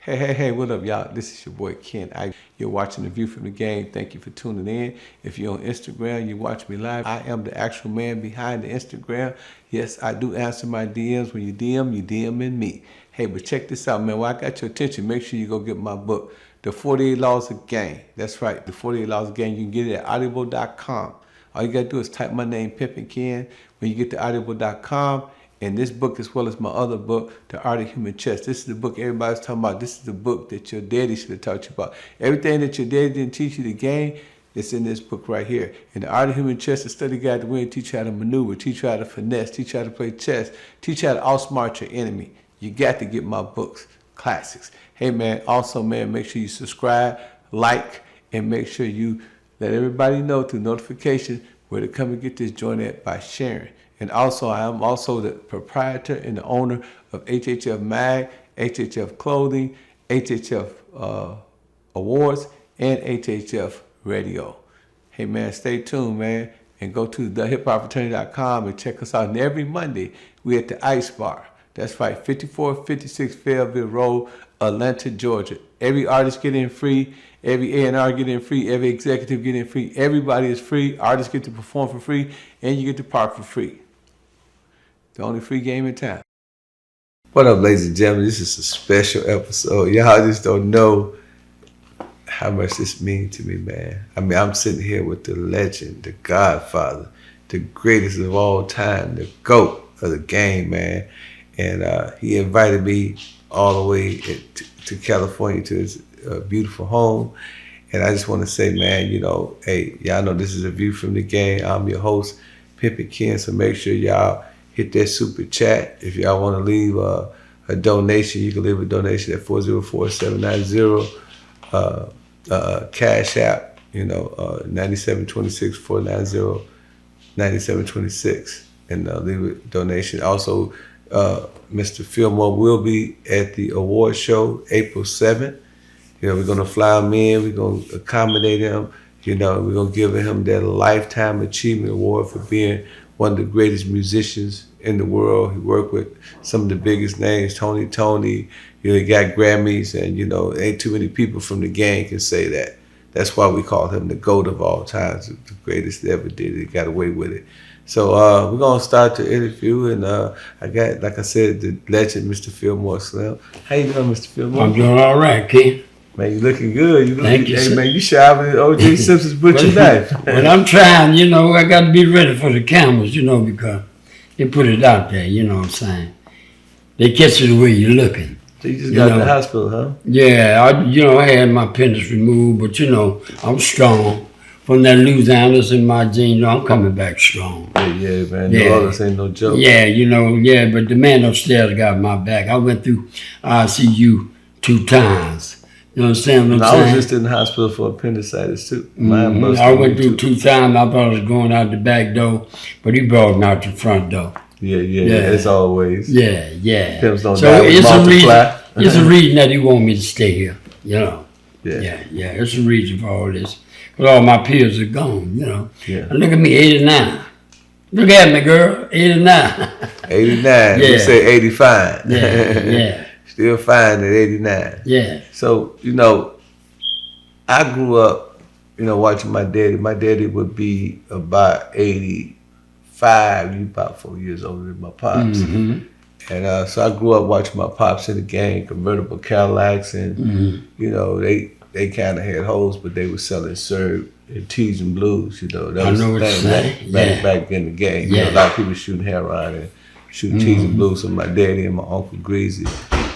Hey, what up, y'all? This is your boy Ken. You're watching The View from the Game. Thank you for tuning in. If you're on Instagram, you watch me live. I am the actual man behind the Instagram. Yes, I do answer my DMs. When you DMing me. Hey, but check this out, man. While I got your attention, make sure you go get my book, The 48 Laws of Game. That's right, The 48 Laws of Game. You can get it at audible.com. All you got to do is type my name, Pimp and Ken. When you get to audible.com, and this book, as well as my other book, The Art of Human Chess. This is the book everybody's talking about. This is the book that your daddy should have taught you about. Everything that your daddy didn't teach you the game, it's in this book right here. In The Art of Human Chess, a study guide to win, teach you how to maneuver, teach you how to finesse, teach you how to play chess, teach you how to outsmart your enemy. You got to get my books, classics. Hey, man, also, man, make sure you subscribe, like, and make sure you let everybody know through notification where to come and get this joint at by sharing. And also, I am also the proprietor and the owner of HHF Mag, HHF Clothing, HHF Awards, and HHF Radio. Hey, man, stay tuned, man, and go to thehiphopfraternity.com and check us out. And every Monday, we're at the Ice Bar. That's right, 5456 Fayetteville Road, Atlanta, Georgia. Every artist get in free. Every A&R get in free. Every executive get in free. Everybody is free. Artists get to perform for free, and you get to park for free. The only free game in town. What up, ladies and gentlemen? This is a special episode. Y'all just don't know how much this means to me, man. I mean, I'm sitting here with the legend, the godfather, the greatest of all time, the GOAT of the game, man. And he invited me all the way to California, to his beautiful home. And I just want to say, man, you know, hey, y'all know this is A View from the Game. I'm your host, Pimp and Ken, so make sure y'all hit that super chat. If y'all want to leave a donation, you can leave a donation at 404-790 Cash App, you know, 9726-490-9726, and leave a donation. Also, Mr. Fillmore will be at the award show April 7th. You know, we're going to fly him in. We're going to accommodate him. You know, we're going to give him that Lifetime Achievement Award for being one of the greatest musicians in the world. He worked with some of the biggest names, Tony. You know, he got Grammys, and, you know, ain't too many people from the game can say that. That's why we call him the GOAT of all times, the greatest that ever did it. He got away with it. So we're going to start the interview, and I got, like I said, the legend, Mr. Fillmore Slim. How you doing, Mr. Fillmore? I'm doing all right, Ken. Man, you looking good. Thank you, hey, sir. man, you sharper than O.J. Simpson's butcher knife. But I'm trying, you know, I got to be ready for the cameras, you know, because they put it out there, you know what I'm saying? They catch you the way you're looking. So you just got to the hospital, huh? Yeah, I had my appendix removed, but, you know, I'm strong. From that loose analyst in my genes, you know, I'm coming back strong. Yeah, man. No others ain't no joke. Yeah, you know, but the man upstairs got my back. I went through ICU 2 times. You understand what I'm saying? I was just in the hospital for appendicitis too. I went through 2 times. I thought I was going out the back door, but he brought me out the front door. Yeah, as always. Yeah. Pimps don't So die, it's a multiply. reason that he want me to stay here, you know. Yeah. It's a reason for all this. But all my peers are gone, you know. Yeah. And look at me, 89. Look at me, girl, 89. 89. Yeah. We say 85. Yeah. Still fine at 89. Yeah. So, you know, I grew up, you know, watching my daddy. My daddy would be about 85. He about 4 years older than my pops. Mm-hmm. And so I grew up watching my pops in the game, convertible Cadillacs, and, you know, they kind of had hoes, but they were selling syrup and teas and blues, you know. That was the thing back in the game. You know, a lot of people shooting heroin and shooting teas and blues. So my daddy and my uncle Greasy,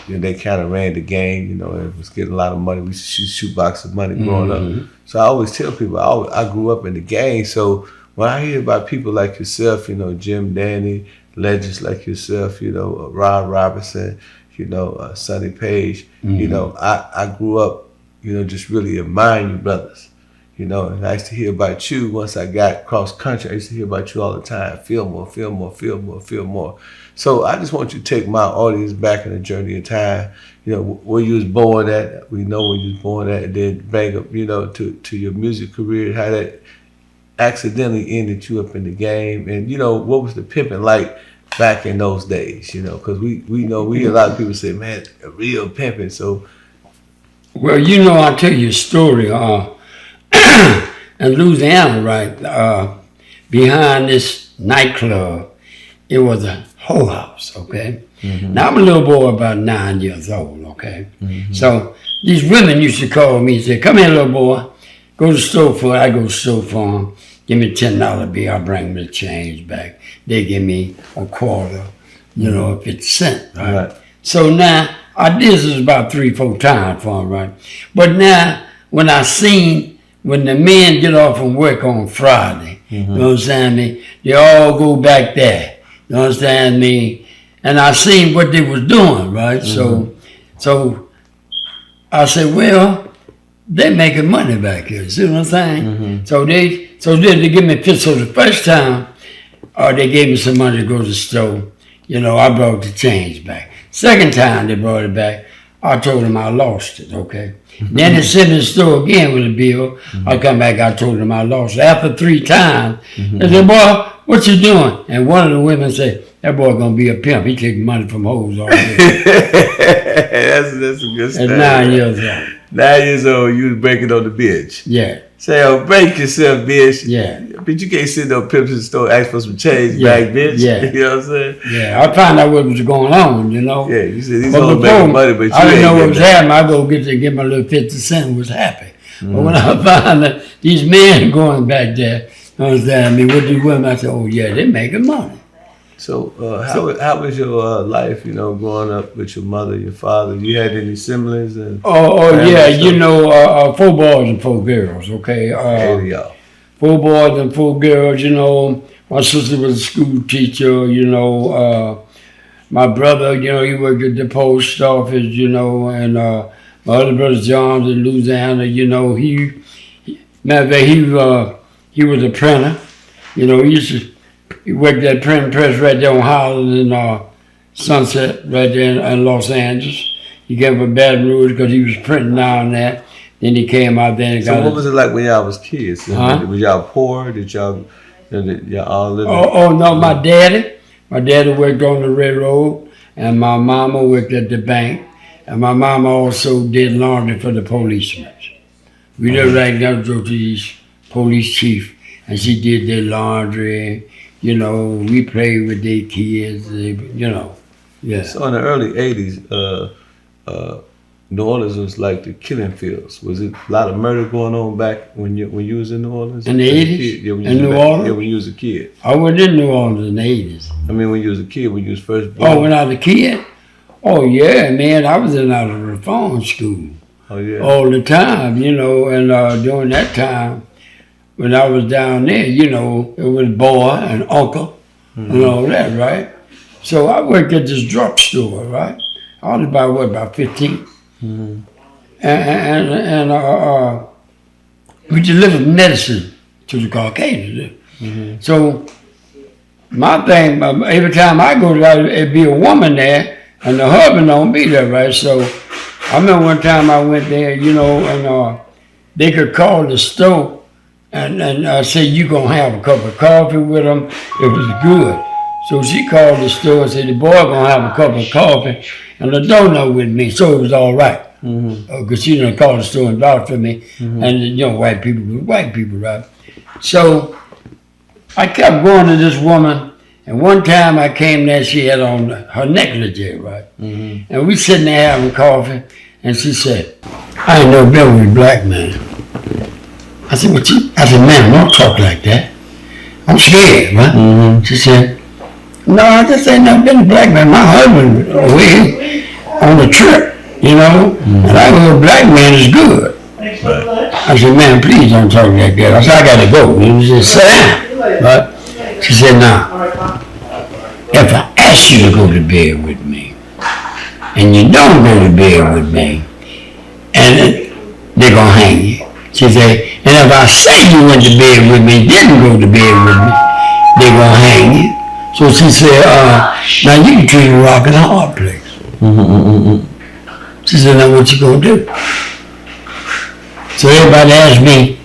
you know, they kind of ran the game, you know, and was getting a lot of money. We used to shoot boxes of money growing up. So I always tell people, I grew up in the game. So when I hear about people like yourself, you know, Jim Danny, legends like yourself, you know, Ron Robinson, you know, Sonny Page, you know, I grew up, you know, just really admiring you brothers, you know, and I used to hear about you once I got cross country. I used to hear about you all the time, Fillmore. So I just want you to take my audience back in the journey of time, you know, where you was born at, we know where you was born at, and then bring up, you know, to your music career, how that accidentally ended you up in the game, and, you know, what was the pimping like back in those days, you know, because we know, we hear a lot of people say, man, a real pimping. So Well, I'll tell you a story. In Louisiana, right, behind this nightclub, it was a whole house, okay? Mm-hmm. Now, I'm a little boy about 9 years old, okay? Mm-hmm. So these women used to call me and say, come here, little boy, go to the store for it. I go to the store for them, give me a $10 bill, I'll bring them the change back. They give me a quarter, 50 cents, right? So now, I did this about 3-4 times for them, right? But now, when the men get off from work on Friday, mm-hmm. You understand me? They all go back there, you understand me? And I seen what they was doing, right? Mm-hmm. So I said, well, they making money back here, see what I'm saying? Mm-hmm. So they give me 50. So the first time, they gave me some money to go to the store. I brought the change back. Second time they brought it back, I told them I lost it, okay? Mm-hmm. Then they sent me to the store again with a bill. Mm-hmm. I come back, I told them I lost it. After 3 times, mm-hmm. They said, boy, what you doing? And one of the women said, that boy gonna be a pimp. He taking money from hoes all day. That's a good story. At 9 years old. 9 years old, you was breaking on the bitch. Yeah. Say, break yourself, bitch. Yeah. But you can't sit no pimps in the store ask for some change back, bitch. Yeah. You know what I'm saying? Yeah. I found out what was going on, Yeah, you said these hoes making money, but you I didn't know what was that. happening. I go get my little 50 cents and was happy. Mm-hmm. But when I found that these men going back there, understand me, what these women, I said, oh yeah, they're making money. So, how was your life, growing up with your mother, your father? You had any siblings? Oh yeah, 4 boys and 4 girls, okay? 8 of y'all. 4 boys and 4 girls, my sister was a school teacher, my brother, he worked at the post office, and my other brother John in Louisiana, he was a printer, he worked at printing press right there on Highland and Sunset, right there in Los Angeles. He came from Baton Rouge because he was printing down there. Then he came out there and So what was it like when y'all was kids? Was y'all poor? Did y'all all live? Oh no, my daddy worked on the railroad, and my mama worked at the bank, and my mama also did laundry for the policemen. We lived right down to these police chief, and she did their laundry. We played with their kids. Yeah. So in the early '80s, New Orleans was like the killing fields. Was it a lot of murder going on back when you was in New Orleans? In the 80s? Yeah, in New Orleans? Yeah, when you was a kid. I was in New Orleans in the 80s. I mean, when you was a kid, when you was first born. Oh, when I was a kid? Oh, yeah, man. I was in out of reform school. Oh, yeah. All the time, and during that time, when I was down there, it was boy and uncle and all that, right? So I worked at this drugstore, right? I was about 15. Mm-hmm. And we delivered medicine to the Caucasians. Mm-hmm. So my thing, every time I go there, it'd be a woman there, and the husband don't be there, right? So I remember one time I went there, and they could call the store and say, you gonna have a cup of coffee with them. It was good. So she called the store and said, the boy gonna have a cup of coffee and a donut with me. So it was all right. Because she done called the store and bought for me. Mm-hmm. And white people were white people, right? So I kept going to this woman, and one time I came there, she had on her necklace there, right? Mm-hmm. And we sitting there having coffee, and she said, I ain't never been with a black man. I said, what you? I said, man, don't talk like that. I'm scared, right? Mm-hmm. She said, no, I just ain't never been a black man. My husband away on a trip, mm-hmm. And I was a black man is good. Right. I said, man, please don't talk like that. I said, I gotta go. He said, sit down. Right? She said, now, if I ask you to go to bed with me, and you don't go to bed with me, and they're gonna hang you. She said, and if I say you went to bed with me, didn't go to bed with me, they're gonna hang you. So she said, now you can treat a rock in a hard place. She said, now what you gonna do? So everybody asked me,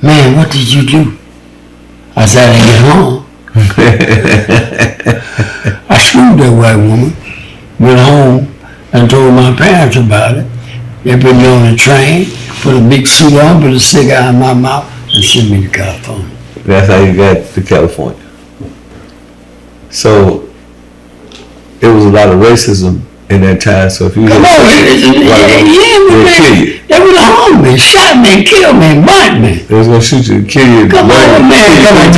man, what did you do? I said, I didn't get home. I screwed that white woman, went home and told my parents about it. They put me on a train, put a big suit on, put a cigar in my mouth, and sent me to California. That's how you got to California. So it was a lot of racism in that time. So if you Come on, they would have hung me, shot me, killed me, burnt me. they was gonna shoot you, kill you. Come on, man, come on,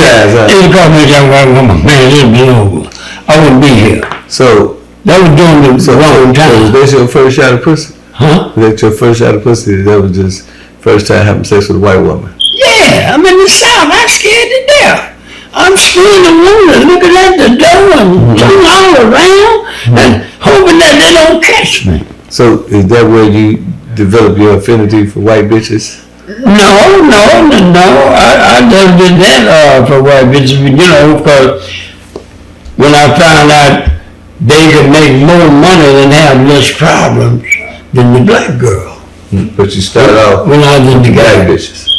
they would call me a young white woman. Man, it'd be over. I wouldn't be here. So That was during the wrong time. was that your first shot of pussy? Huh? Was that your first shot of pussy? That was just first time having sex with a white woman. Yeah, I'm in the South. I'm scared to death. I'm screaming, looking at the door and turning all around and hoping that they don't catch me. So is that where you developed your affinity for white bitches? No. I never did that for white bitches, because when I found out they could make more money and have less problems than the black girl. But you started off when I was in the black game. bitches.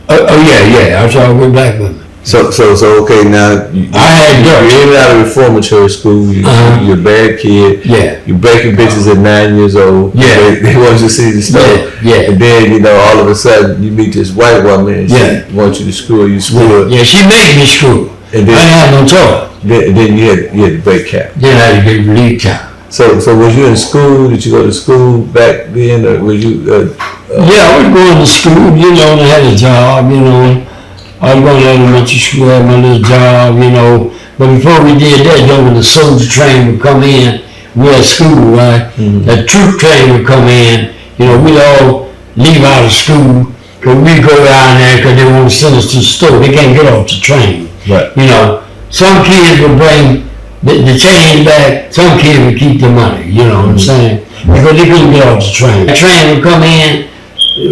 Yeah. I started with black women. So okay, now you're out of reformatory school. You're a bad kid. Yeah. You're breaking bitches at 9 years old. Yeah. They want you to see the stuff. Yeah. And then all of a sudden you meet this white woman and she wants you to screw her. You screw her. Yeah, she made me screw. And then, I didn't have no choice. Then you had to break cap. Then I had to get relief time. So was you in school? Did you go to school back then, or was you? Yeah, I was going to school. And I had a job. I was going to elementary school, had my little job. But before we did that, when the soldier train would come in, we at school, right? Mm-hmm. The troop train would come in. We'd all leave out of school because we go down there because they want to send us to the store. They can't get off the train. Right. Some kids would bring the change back, some kids would keep the money, what I'm saying? Because they couldn't get off the train. The train would come in,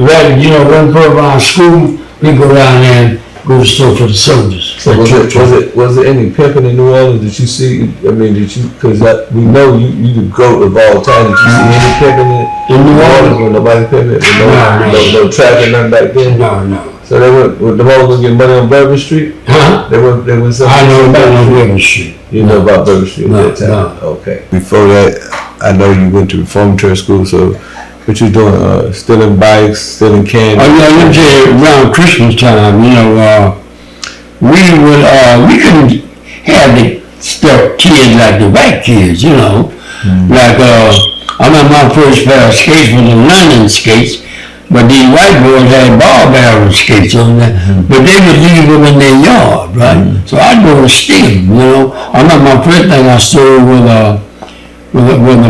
run for around school, we'd go down there and go to the store for the soldiers. So was it any pimping in New Orleans? Did you see, because we know you the GOAT of all time. Did you see any pimping in New Orleans when nobody pimping? No traffic, nothing back then? No. So the mother was getting money on Bourbon Street? Huh? They were something. I know about Bourbon Street. You know about Bourbon Street at that time? No. Okay. Before that, I know you went to reformatory school, so what you doing? Stealing bikes, stealing candy? Oh yeah, let me tell you, around Christmas time, we couldn't have the stuff kids like the white kids, Mm-hmm. Like, I remember my first pair of skates were the London skates. But these white boys had ball barrel skates on there, but they would leave them in their yard, right? Mm-hmm. So I'd go and steal them, I remember my first thing I stole was a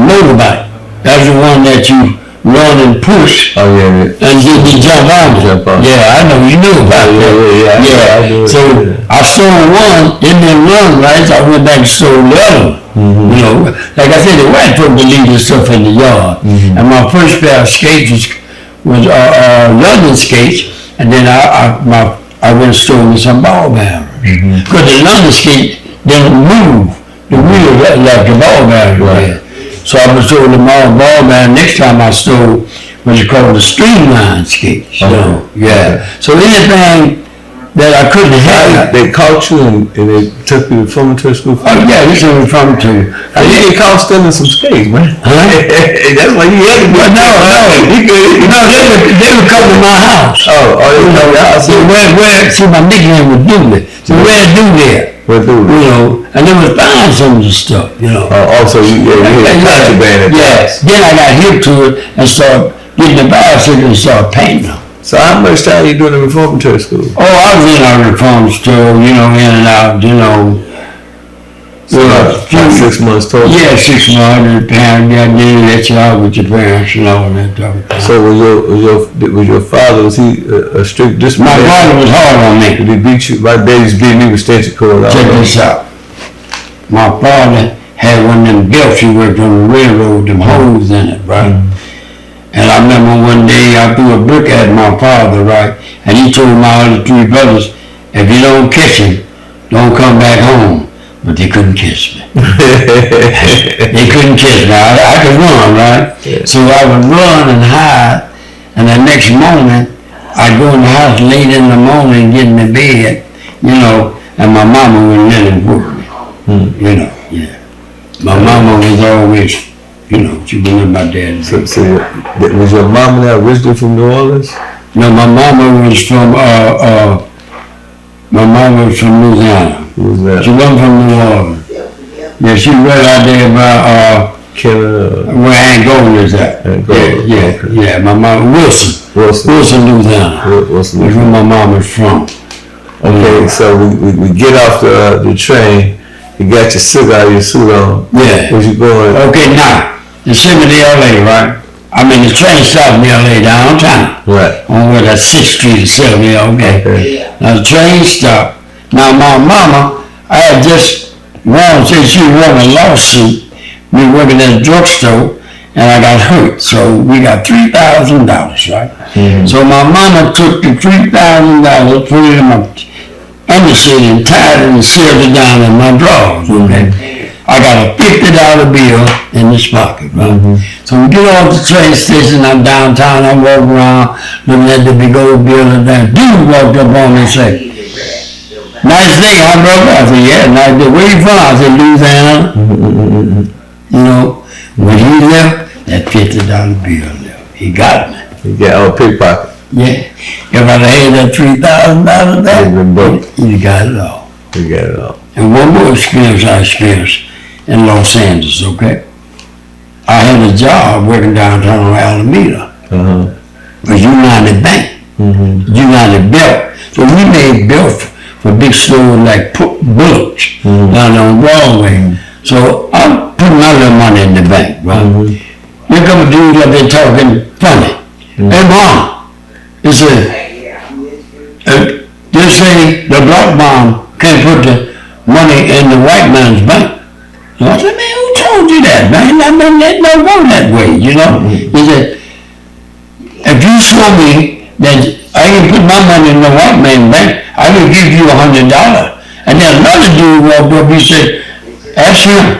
motorbike. That's the one that you run and push. Oh yeah. And you jump on it. Yeah, I know, you knew about that. Yeah. So I stole one, it didn't run right, so I went back and stole the other. Mm-hmm. Like I said, the white folks would leave this stuff in the yard. Mm-hmm. And my first pair of skates was London skates, and then I went and stole me some ball barrels. Because the London skate didn't move the wheel like the ball barrel did. So I was stole the ball barrel. Next time I stole was called the streamline skates. Yeah. So anything that I couldn't have. They caught you and they took you to reformatory school? Oh yeah, this is reformatory. You get caught stealing some skates, man. Huh? That's why you had to go. No, they would come to my house. Oh, they would come to your house. See, my nickname was Dooley. So where do there? And they would find some of the stuff, Also, you had contraband at the house. Then I got hip to it and started getting the bicycle and started painting them. So how much time you doing in reformatory school? Oh, I was in a reform store, in and out, So about 6 months total? Yeah, 6 months. The parents got to let you out with your parents and all that type of thing. So was your father, was he a strict discipline? My father was hard on me. Did he beat you? My daddy's beat me with extension cord. Check this out. My father had one of them belts he worked on the railroad, them holes in it, right? And I remember one day I threw a brick at my father, right? And he told my other 3 brothers, if you don't catch him, don't come back home. But they couldn't catch me. They couldn't catch me. I could run, right? Yeah. So I would run and hide. And the next morning, I'd go in the house late in the morning, get in the bed, and my mama wouldn't let him work me. My mama was always you know, she wouldn't let my dad drink. So was your mama now originally from New Orleans? No, my mama was from Louisiana. Louisiana. She wasn't from New Orleans. Yeah, she was right out there by Canada. where Angola is at. Yeah, my mama Wilson, Louisiana. Wilson. That's where my mama's from. Okay, so we get off the train. You got your cigar, your suit on. Yeah. Where you going? Okay, now the city to LA, right? I mean, the train stopped in LA downtown. Right. On where that 6th Street is 70, okay. Now the train stopped. Now my mama, I had just said she won a lawsuit. We were working at a drugstore and I got hurt. So we got $3,000, right? Mm-hmm. So my mama took the $3,000, put it in my undershirt and tied it and sealed it down in my drawers, okay? I got a $50 bill in this pocket, right? Mm-hmm. So we get off the train station, I'm downtown, I walk around, looking at the big old building there. Dude walked up on me and said, "Nice day, huh, brother?" I said, "Yeah, nice day. Where you from?" I said, "Louisiana." You know, when he left, that $50 bill left. He got me. You got a pickpocket. Yeah. If I'd had that $3,000 back, you got it all. You got it all. And one more experience I experienced in Los Angeles, okay? I had a job working downtown Alameda. With United Bank, United Belt. So we made belts for big stores like Bullocks down on Broadway. So I'm putting my little money in the bank, right? Here come a dude up there talking funny. "Hey, Mom," he said, "they say the black mom can't put the money in the white man's bank." So I said, "Man, who told you that, man? I mean, that don't go that way, you know?" He said, "If you show me that I can put my money in the white man's bank, I will give you $100. And then another dude walked up, he said, "Ask him."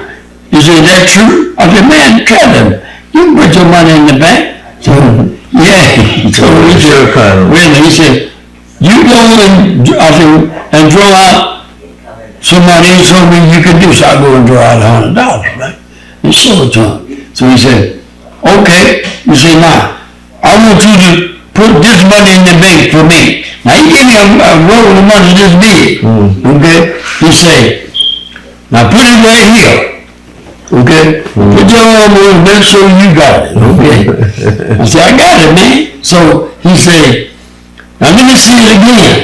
He said, "That true?" I said, "Man, tell him. You can put your money in the bank." So, yeah. So he said, "Really?" He said, "You go and," I said, "and draw out some money and show me you can do." So I go and draw out $100, right? And show it to him. So he said, "Okay." He said, "Now, I want you to put this money in the bank for me." Now he gave me a roll of money this big, okay? He said, "Now put it right here, okay? Put your arm on it, make sure you got it, okay?" I said, "I got it, man." So he said, "Now let me see it again."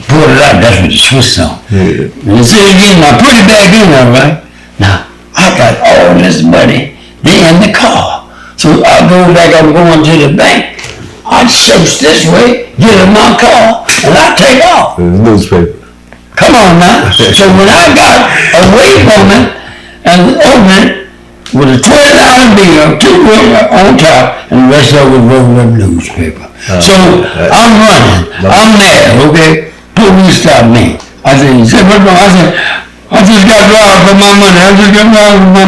Pull it out, that's what the Swiss on. And he said it again, "Now put it back in there, right? Now, I got all this money there in the car. So I go back, I'm going to the bank. I search this way, get in my car, and I take off." The newspaper. Come on now. So when I got away from it and opened it with a $20 bill, $2 on top, and the rest of it was rolled up newspaper. So I'm running. I'm mad, okay? Police stopped me. I said, "What's wrong?" I said, "I just got robbed for my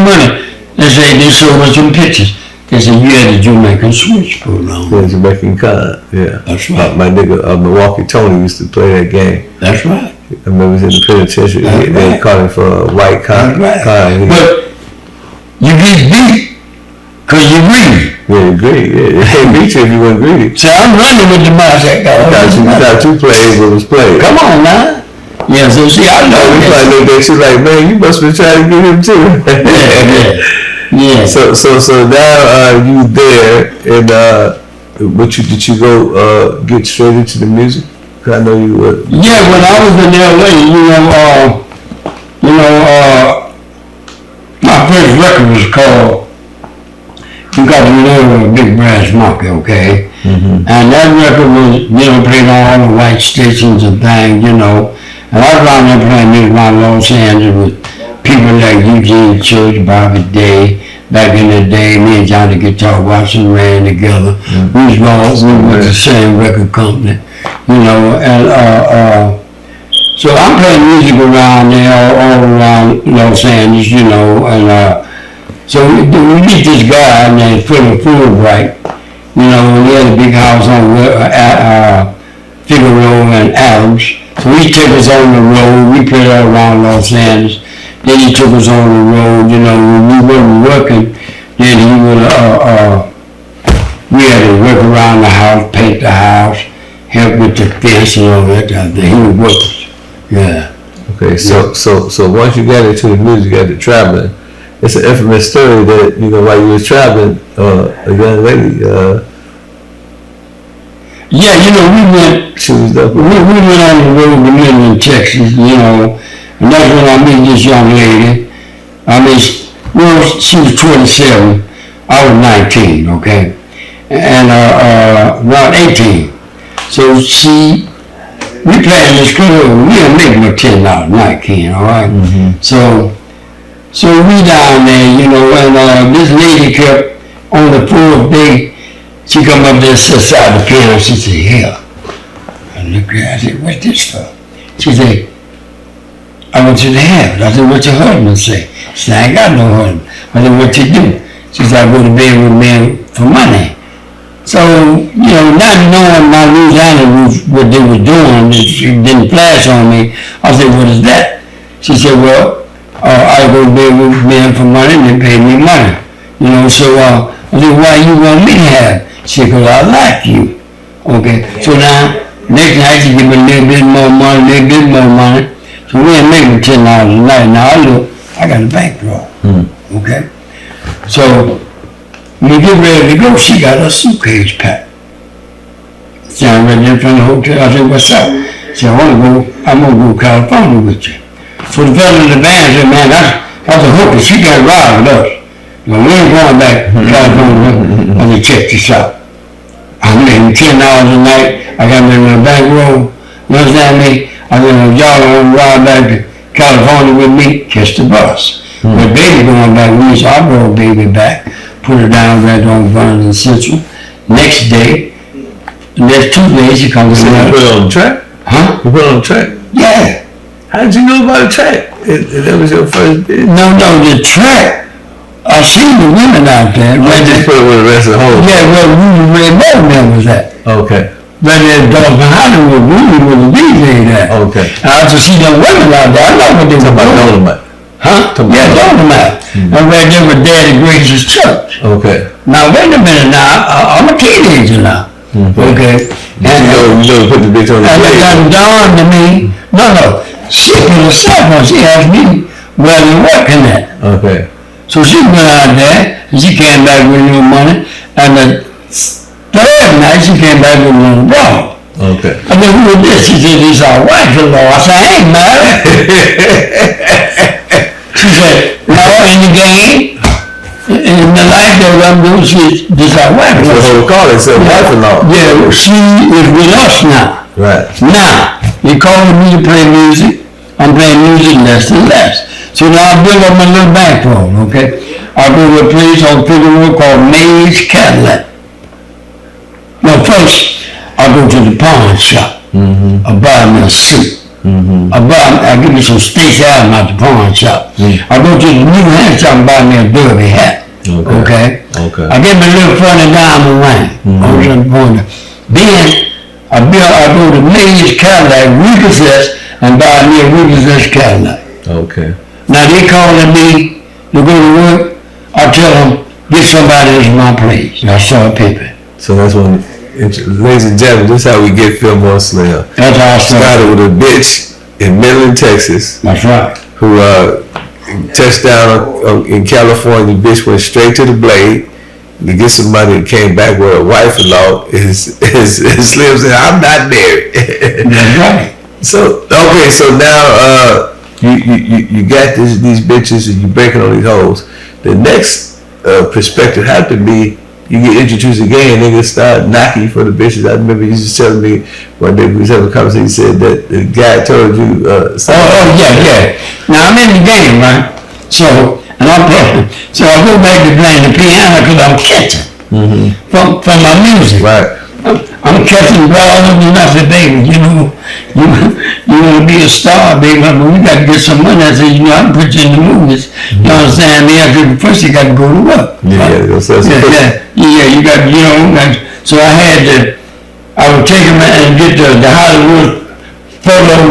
money. They said, they showed us some pictures. They said, "You had a Jamaican switch put on." Yeah, Jamaican card, yeah. That's right. My nigga Milwaukee Tony used to play that game. That's right. I remember he was in the penitentiary. They caught him for a white car. Right. But you get beat because you greedy. Yeah, you greedy. Yeah, they can't beat you if you weren't greedy. So I'm running with the mindset. You thought you played what was played. Come on now. Yeah, so see, I know this. Like, looked at you like, "Man, you must be trying to get him too." Yeah. So now you there, and did you go get straight into the music? Cause I know you were. Yeah, when I was in LA, my first record was called "You Got to Know a Big Brass Monkey," okay? And that record was, played on all the white stations and things, And I was around there playing music around Los Angeles with people like Eugene Church, Bobby Day. Back in the day, me and Johnny Guitar Watson ran together. We went to the same record company, so I'm playing music around there, all around Los Angeles, and so we meet this guy named Philip Fulbright, he had a big house on Figueroa and Adams. So he took us on the road, we played all around Los Angeles. Then he took us on the road, when we weren't working, Then he would, we had to work around the house, paint the house, help with the fence and all that kind of thing. He would work us. Yeah. Okay, so once you got into the music, you got to traveling. It's an infamous story that, while you was traveling, a young lady, yeah, we went. she was up. We went on the road to Midland, Texas, and that's when I met this young lady. She was 27, I was 19, okay, and around 18. So we played in this club, we didn't make no $10 a night, Ken, all right? Mm-hmm. So we down there, and this lady kept, on the fourth day, she come up there and sat beside the piano. She said, "Here." I looked at her. I said, "What's this for?" She said, "I want you to have it." I said, "What your husband say?" She said, "I ain't got no husband." I said, "What you do?" She said, "I go to bed with men for money." So, not knowing my Louisiana what they were doing, it didn't flash on me. I said, "What is that?" She said, "Well, I go to bed with men for money and they pay me money." So I said, "Why you want me to have?" She said, "Because I like you." Okay, so now, next night she give me a little bit more money. So we ain't making $10 a night. Now I got a bankroll. Okay, so when we get ready to go, she got a suitcase packed. So I'm ready in front of the hotel. I said, "What's up?" She said, I'm gonna go to California with you." So the fellow in the van said, "Man, that's a hooker. She got robbed with us. We ain't going back to California." I said, "Check this out. I'm making $10 a night. I got me in a bankroll. You understand me? I said, y'all want to ride back to California with me? Catch the bus." But baby going back with me, so I brought baby back, put her down right on Vernon Central. Next day, the next 2 days, she comes in. You put it on the track? Huh? You put it on the track? Yeah. How did you know about the track? That was your first bit? No, the track. I seen the women out there. I just put it with the rest of the whole. Yeah, well, Rudy Ray Bowman was that. Okay. Right there in Dolphin Hollywood, Rudy was the DJ there. Okay. And I just see them women out there. I know what they were doing. Dolomite. Huh? Yeah, Dolomite. I'm right there with Daddy Grace's church. Okay. Now, wait a minute now. I'm a teenager now. Okay. And you put the bitch on the and it got dawned to me. No. She put herself on. She asked me where they working at. Okay. So she went out there, and she came back with no money, and the third night she came back with a little dog. Okay. I said, "Who is this?" She said, "This is our wife-in-law." I said, "I ain't married." She said, "No, in the game, in the life that I'm doing, this is our wife-in-law." That's what they call it, so wife-in-law. Yeah, she is with us now. Right. Now, they calling me to play music. I'm playing music less and less. So now I build up my little bankroll, okay? I go to a place on Fillmore called Mays Cadillac. No, first, I go to the pawn shop. I buy me a suit. I give me some Stacy Allen at the pawn shop. I go to the new hand shop and buy me a derby hat. Okay? I get me a little funny diamond ring. Then I go to Mays Cadillac, repossess, and buy me a repossessed Cadillac. Okay. Now they calling me to go to work. I tell them, get somebody else in my place. I start pimping. So that's when, ladies and gentlemen, this is how we get Fillmore Slim. That's how I started with a bitch in Midland, Texas. That's right. Who touched down in California. The bitch went straight to the blade to get some money and came back with a wife-in-law. Slim said, "I'm not married." That's right. So okay, so now you got these bitches and you breaking on these hoes. The next perspective had to be you get introduced again, niggas start knocking for the bitches. I remember you just telling me one day we was having a conversation. You said that the guy told you. Yeah. Now I'm in the game, right? So and I'm playing. So I go back to playing the piano because I'm catching from my music. Right. I'm catching balls and I said, "Baby, you want to be a star, baby, but we got to get some money." I said, "I can put you in the movies." You understand me? I said, "First you got to go to work." Yeah, you got, so I would take him and get the Hollywood photo,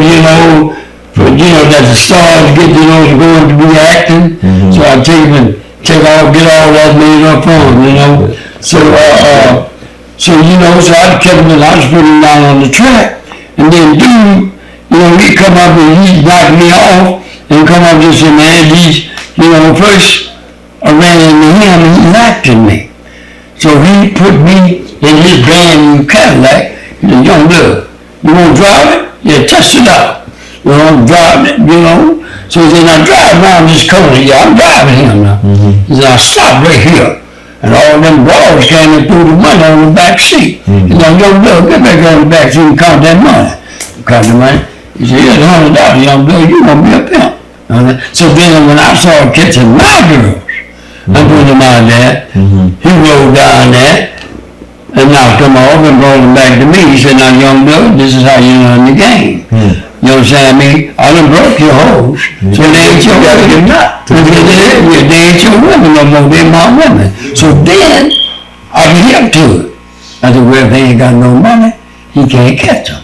that's the stars get, to go into be acting. So I'd take him and get all that made up for him, you know. So, so I kept him, I just put him down on the track. And then dude, he come up and he knocked me off and come up and say, man, first I ran into him and he laughed at me. So he put me in his brand new Cadillac. He said, young blood, you want to drive it? Yeah, test it out. Drive it, So he said, now drive around this corner. Yeah, I'm driving him now. He said, now stop right here. And all them bros came and threw the money on the back seat. He said, young blood, get back on the back seat and count that money. Count the money. He said, here's $100, young blood, you gonna be a pimp. So then when I started catching my girls, I put them out there, he rolled down there and knocked them off and brought them back to me. He said, now young blood, this is how you learn the game. You know what I'm saying? I done broke your hoes. So they ain't your women. They ain't your women no more, they my women. So then I get him to it. I said, well, if they ain't got no money, he can't catch them.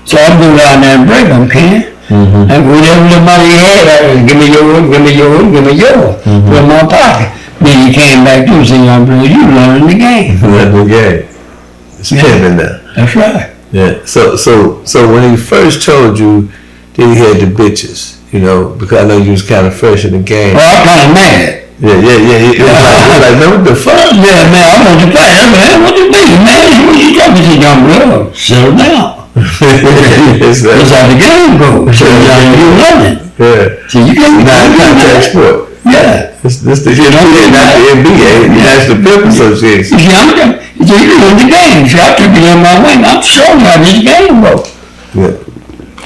So I go down there and break them, Ken. And whatever the money he had, I said, give me yours, give me yours, give me yours. Put in my pocket. Then he came back to and said, young brother, you learned the game. Learned the game. It's pimping now. That's right. Yeah. So when he first told you that he had the bitches, because I know you was kind of fresh in the game. Well, I'm kind of mad. Yeah. It was like, man, what the fuck? Yeah, man, I want to fight. Man, what you mean, man? What you talking to, young brother? Settle down. That's how the game goes. So you learning. Yeah. So you can't contact sport. Yeah. This the NBA, not the NBA. That's the Pimp Association. So you learn the game. So I took it in my wing. I'm showing you how this game goes. Yeah.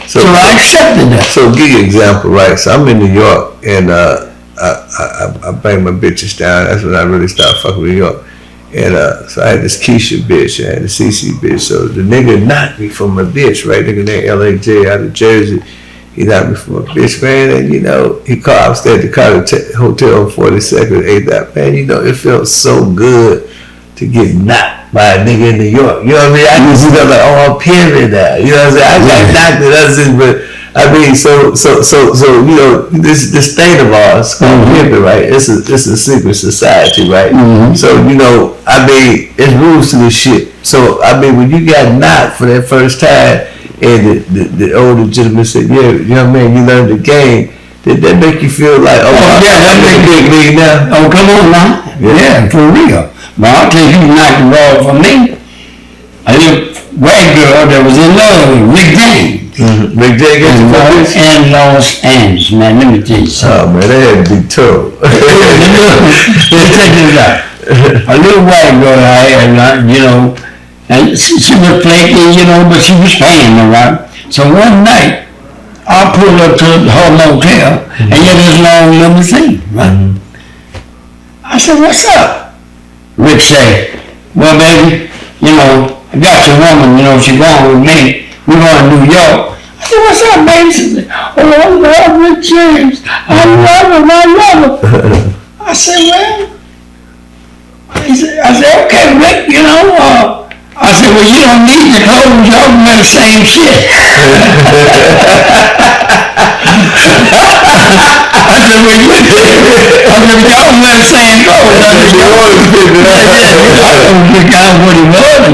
So I accepted that. So give you an example, right? So I'm in New York and I bang my bitches down. That's when I really started fucking with New York. And so I had this Keisha bitch, I had the CC bitch. So the nigga knocked me from a bitch, right? Nigga named LAJ out of Jersey. He knocked me from a bitch, man. And he called. I was staying at the Carter Hotel on 42nd, 8th. Man, it felt so good to get knocked by a nigga in New York. You know what I mean? I just felt like, oh, I'm pimping now. You know what I'm saying? I got knocked at others, but I mean, so this state of ours called pimping, right? It's a secret society, right? So I mean, it's rules to this shit. So I mean, when you got knocked for that first time, and the older gentleman said, yeah, young man, you learned the game. Did that make you feel like, that make big league now? Oh, come on now. Yeah, for real. But I'll tell you, who knocked the ball for me. A little white girl that was in love with Rick James. Rick James in Los Angeles, man. Let me tell you something. Oh, man, that had to be tough. Check this out. A little white girl I had, and she was flaky, but she was paying me, right? So one night, I pulled up to her motel, and this long limousine, right? I said, what's up? Rick said, well, baby, I got your woman, she going with me. We're going to New York. I said, what's up, baby? She said, oh, I love Rick James. I love him. I said, well, I said, okay, Rick, I said, well, you don't need the clothes, y'all wear the same shit. I said, well, y'all wear the same clothes. I don't look out what he was,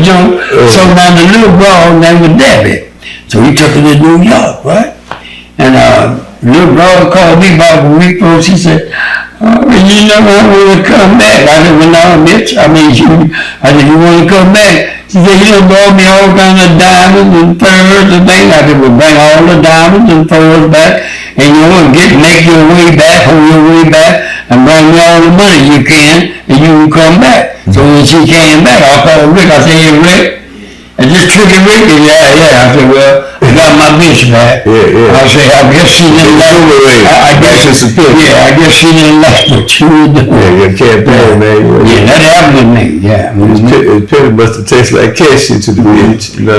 So now the little girl named was Debbie. So he took her to New York, right? And the little girl called me about a week ago. She said, you never want to come back. I said, well, no, bitch. I said, you want to come back? She said, you done brought me all kinds of diamonds and furs and things. I said, well, bring all the diamonds and furs back, and make your way back, hold your way back, and bring me all the money you can, and you can come back. So when she came back, I called Rick. I said, hey, Rick, and just tricky Rick. Yeah. I said, well, I got my bitch back. Yeah. I said, I guess she didn't like it. I guess she didn't like what you were doing. Yeah, your campaign, man. Yeah, that happened to me. Yeah. It must have tasted like cash shit to the bitch. And in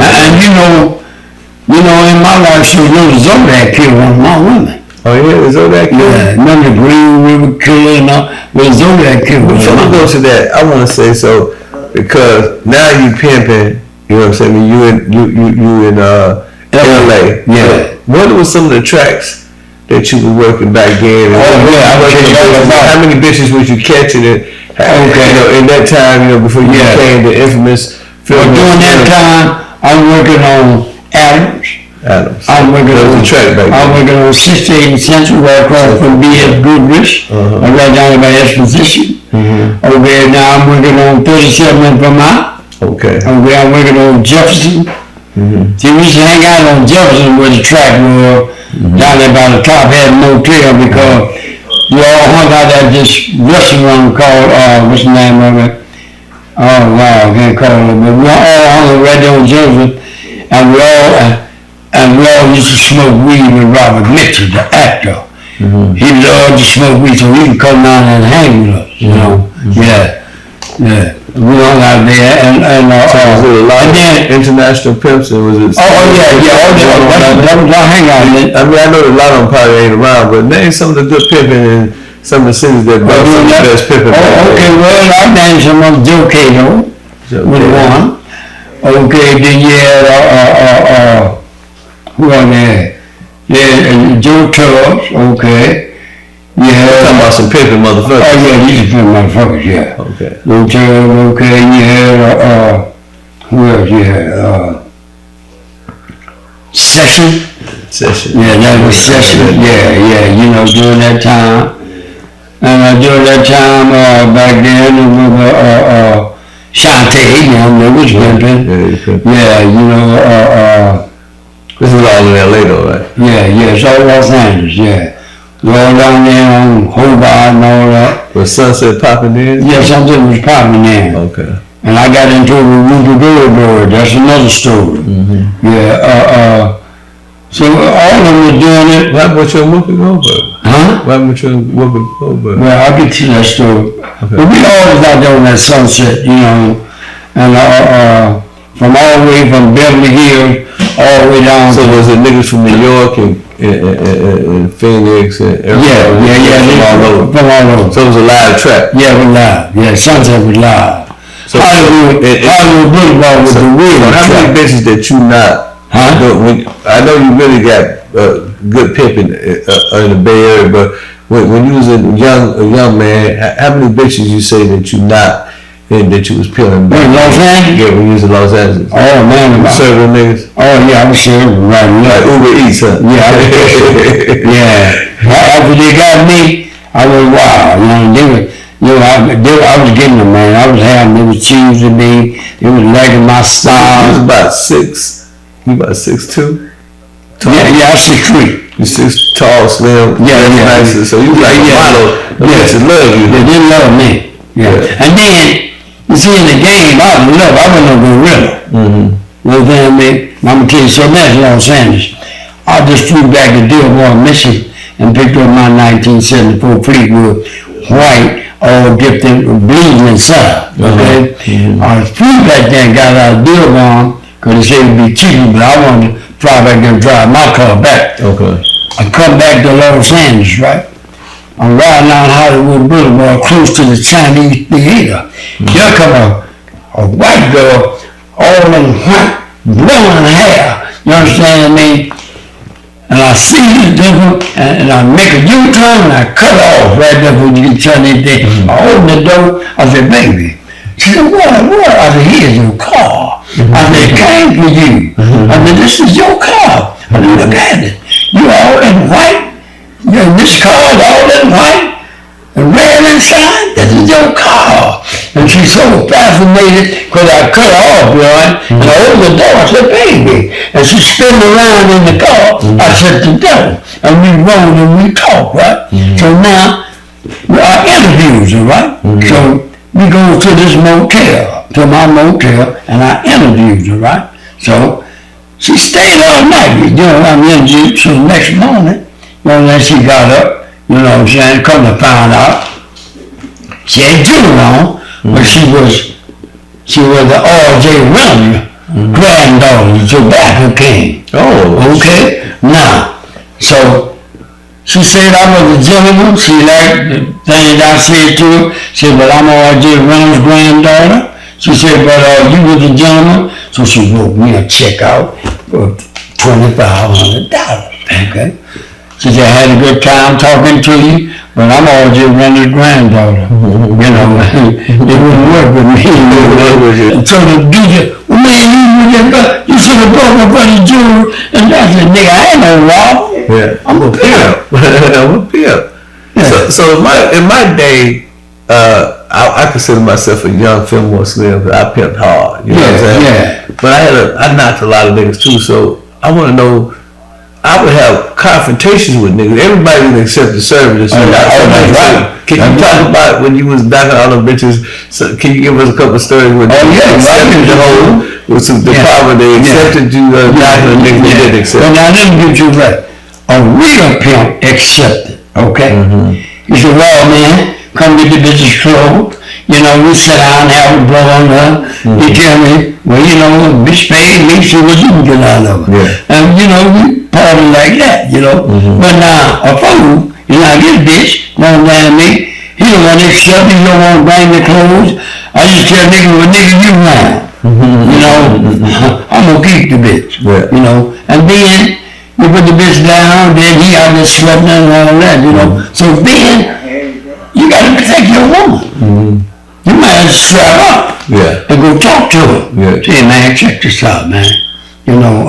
my life, so Zodiac killed one of my women. Oh yeah, the Zodiac killed? Yeah, remember the Green River Killer and all? Well, Zodiac killed one. Before I go to that, I want to say so, because now you pimping, you know what I'm saying? You in LA. Yeah. What were some of the tracks that you were working back then? How many bitches was you catching it? Okay. You know, in that time, you know, before you became the infamous Fillmore. Well, during that time, I'm working on Adams. I'm working on 68 Central, right across from B.S. Goodrich, right down by Exposition. Okay, now I'm working on 37 in Vermont. Okay, I'm working on Jefferson. See, we used to hang out on Jefferson where the track was, down there by the Top Hat Motel, because we all hung out at this restaurant called, what's the name of it? Oh, wow, I can't call it, but we all hung right there on Jefferson, and we all used to smoke weed with Robert Mitchell, the actor. He loved to smoke weed, so he could come down and hang with us, you know. Yeah. We hung out there, and so was it a lot of international pimps, or was it? That was our hangout. I mean, I know a lot of them probably ain't around, but name some of the good pimping in some of the cities that brought some of the best pimping. Okay, well, I named some of Joe Cato, was one. Okay, then you had, who are there? Yeah, Joe Tubbs, okay. Yeah. You're talking about some pimping motherfuckers. Oh yeah, these are pimping motherfuckers, yeah. Okay. Joe Tubbs, okay, you had, who else you had? Session. Yeah, that was Session. Yeah, you know, during that time. And during that time, back then, it was, Shantae, you know, there was pimping. Yeah, you know, this is all in LA though, right? Yeah, it's all Los Angeles, yeah. We're all down there on Hobart and all that. Was Sunset popping in? Yeah, Sunset was popping in. Okay. And I got into it with Ruby Goldberg, that's another story. Yeah, so all of them were doing it. What about your Whoopi Goldberg? Huh? What about your Whoopi Goldberg? Well, I'll get to that story. Okay. But we always out there on that Sunset, you know, and from all the way from Beverly Hills all the way down. So was it niggas from New York and Phoenix and everything? Yeah, from all over. So it was a live track? Yeah, it was live. Yeah, Sunset was live. So Hollywood Boulevard was the real track. How many bitches that you not? Huh? I know you really got good pimping in the Bay Area, but when you was a young man, how many bitches you say that you not and that you was peeling back? In Los Angeles? Yeah, when you was in Los Angeles. Oh man, you serving niggas? Oh yeah, I was serving right now. Like Uber Eats, huh? Yeah, yeah. After they got me, I was wow. I was getting them, man. I was having, they was choosing me. They was liking my style. You was about 6. You about 6'2"? Tall. Yeah, 6'3". You 6 tall, slim. Yeah. Nice. So you like a model. The bitches love you. They didn't love me. Yeah. And then, you see, in the game, I was no gorilla. You know what I'm saying? I'm gonna tell you something else, Los Angeles. I just flew back to Dearborn, Michigan, and picked up my 1974 Fleetwood white, all dipped in bleeding inside. Okay? I flew back there and got out of Dearborn, because they said it would be cheaper, but I wanted to fly back there and drive my car back. Okay. I come back to Los Angeles, right? I'm riding down Hollywood Boulevard close to the Chinese theater. Here come a white girl, all in white, blowing hair. You understand me? And I see the difference, and I make a U-turn, and I cut off right there when you get Chinese theater. I open the door, I said, baby. She said, what? I said, here's your car. I said, it came for you. I said, this is your car. I said, look at it. You all in white. This car is all in white and red inside. This is your car. And she's so fascinated because I cut her off, right? And I opened the door. I said, baby. And she spun around in the car. I shut the door. And we rolled and we talked, right? So now, our interviews, all right? So we go to this motel, to my motel, and I interviewed her, right? So she stayed all night, you know, I'm in Jeep. So next morning, and then she got up, you know what I'm saying, come to find out. She had jewelry on, but she was the R.J. Reynolds granddaughter, the Tobacco King. Oh. Okay? Now, so she said I was a gentleman. She liked the things I said to her. She said, but I'm R.J. Reynolds' granddaughter. She said, but you was a gentleman. So she wrote me a check out for $2,500. Okay? She said, I had a good time talking to you, but I'm always just running the granddaughter. You know, it wouldn't work with me. So the DJ, well, man, you should have brought my buddy June. And I said, nigga, I ain't no robber. Yeah. I'm a pimp. I'm a pimp. Yeah. So in my day, I consider myself a young Fillmore Slim because I pimped hard. You know what I'm saying? Yeah. But I knocked a lot of niggas too. So I want to know. I would have confrontations with niggas. Everybody would accept the service. Can you talk about when you was knocking all them bitches? So can you give us a couple of stories when they accepted the whole with some department? They accepted you knocking the niggas they didn't accept. Well, now let me get you right. A real pimp accepted. Okay. He said, well, man, come get the bitches clothes. You know, we sit down and have a blow on her. He tell me, well, you know, bitch paid me, see what you can get out of her. And, you know, we party like that, you know. But now, a fool, you know, this bitch, don't damn me, he don't want to accept, he don't want to bring the clothes. I just tell nigga, well, nigga, you lying. You know, I'm going to keep the bitch, you know. And then, you put the bitch down, then he out there sweating and all that, you know. So then, you got to protect your woman. You might strap up and go talk to her. Say, man, check this out, man. You know,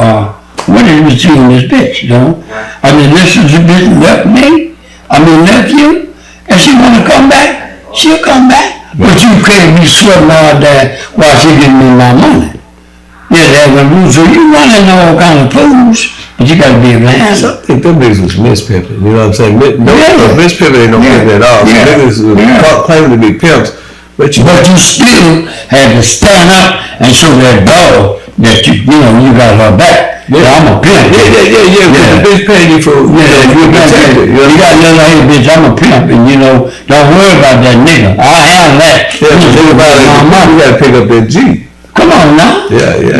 what is with you and this bitch, you know? I mean, this is a bitch left me. Left you. And she want to come back, she'll come back. But you can't be sweating all that while she giving me my money. Yeah, that's the rules. So you running all kind of fools, but you got to be able to handle. I think them niggas was mispimping. You know what I'm saying? Mispimping ain't no pimp at all. So niggas claiming to be pimps. But you still had to stand up and show that dog that you got her back. I'm a pimp. The bitch paying you for you protected. You got to let her, hey bitch, I'm a pimp, and don't worry about that nigga. I'll handle that. You got to pick up that G. Come on now. Yeah.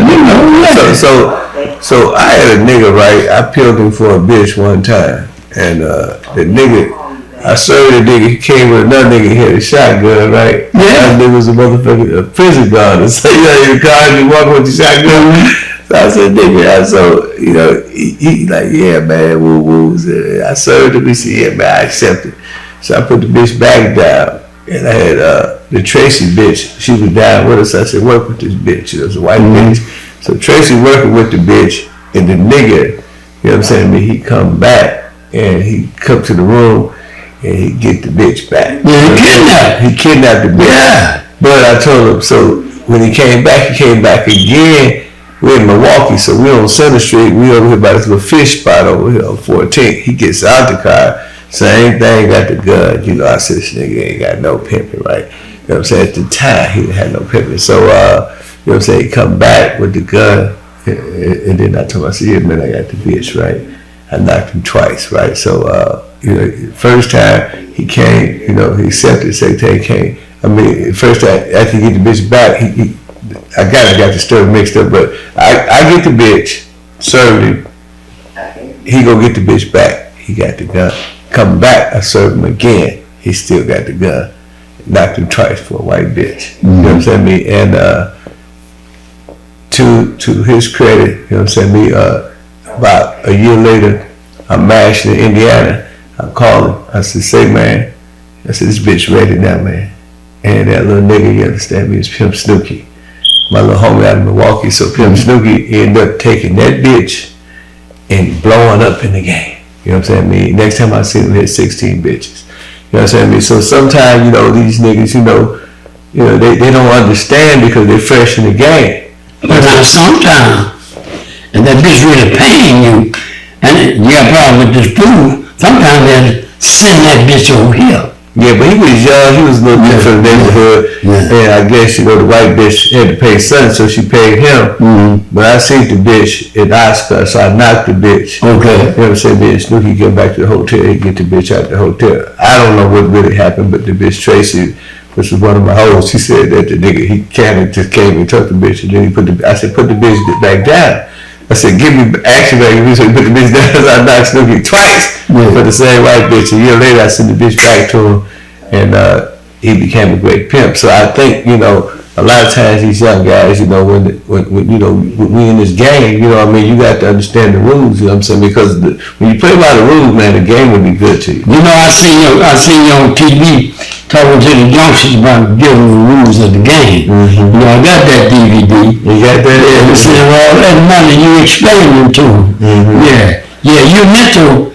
So I had a nigga, right? I peeled him for a bitch one time, and the nigga. I served a nigga, he came with another nigga, he had a shotgun, right? That nigga was a motherfucking prison guard. So, in the car, you walk with your shotgun. So I said, nigga, he like, yeah, man, woo. I served him, he said, yeah, man, I accept it. So I put the bitch back down, and I had the Tracy bitch, she was down with us. I said, work with this bitch, it was a white bitch. So Tracy working with the bitch, and the nigga, you know what I'm saying, he come back, and he come to the room, and he get the bitch back. He kidnapped the bitch. Yeah. But I told him, so when he came back again. We're in Milwaukee, so we on Center Street. We over here by this little fish spot over here on 14th. He gets out the car, same thing, got the gun. I said, this nigga ain't got no pimping, right? You know what I'm saying? At the time, he didn't have no pimping. So, you know what I'm saying? He come back with the gun, and then I told him, I said, yeah, man, I got the bitch, right? I knocked him twice, right? So, first time he came, he accepted, second time he came. First time, after he get the bitch back, I got the story mixed up, but I get the bitch, served him, he go get the bitch back, he got the gun. Come back, I served him again, he still got the gun. Knocked him twice for a white bitch. You know what I'm saying? And to his credit, you know what I'm saying? About a year later, I'm mashed in Indiana. I called him. I said, say, man. I said, this bitch ready now, man. And that little nigga, you understand me, is Pimp Snooki. My little homie out of Milwaukee. So Pimp Snooki ended up taking that bitch and blowing up in the game. You know what I'm saying? Next time I see him, he had 16 bitches. You know what I'm saying? So sometimes, these niggas, they don't understand because they're fresh in the game. But now sometimes, if that bitch really paying you, and you got a problem with this food, sometimes they'll send that bitch over here. Yeah, but he was young, he was a little bit from the neighborhood, and I guess, the white bitch had to pay something, so she paid him. But I seen the bitch in Oscar, so I knocked the bitch. Okay. You know what I'm saying? Then Snooki get back to the hotel, he get the bitch out the hotel. I don't know what really happened, but the bitch Tracy, which was one of my hoes, she said that the nigga, he kind of just came and took the bitch, and then I said, put the bitch back down. I said, give me action back. So he put the bitch down. So I knocked Snooki twice for the same white bitch. A year later, I sent the bitch back to him, and he became a great pimp. So I think, a lot of times these young guys, you know, when you know, when we in this game, you know what I mean, you got to understand the rules, you know what I'm saying? Because when you play by the rules, man, the game will be good to you. You know, I seen you on TV talking to the youngsters about giving the rules of the game. You know, I got that DVD. You got that? Yeah, you see all that money, you explaining to them. Yeah, you mental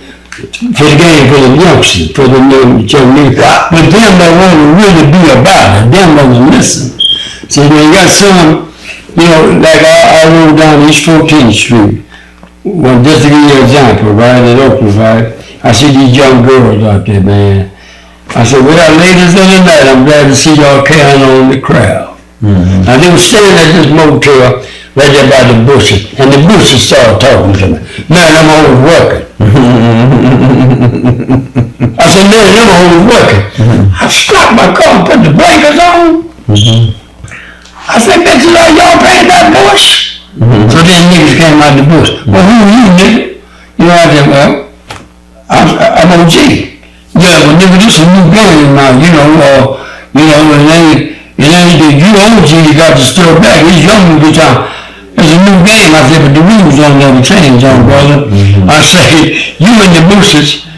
for the game, for the youngsters, for the young niggas. But them that want to really be about it, them that will listen. See, they got some, you know, like I rode down East 14th Street. Well, just to give you an example, right, at Oakland, right? I see these young girls out there, man. I said, well, ladies of the night, I'm glad to see y'all carrying on the crowd. Now, they were staying at this motel right there by the bushes, and the bushes started talking to me. Man, I'm always working. I said, man, I'm always working. I stopped my car and put the blinkers on. I said, bitches, are y'all paying that bush? So then niggas came out the bush. Well, who are you, nigga? You know, I said, well, I'm OG. Yeah, well, nigga, this is a new game now, you know, it ain't that you OG, you got to stir back. These young niggas time. It's a new game. I said, but the rules don't never change, young brother. I say, you in the bushes,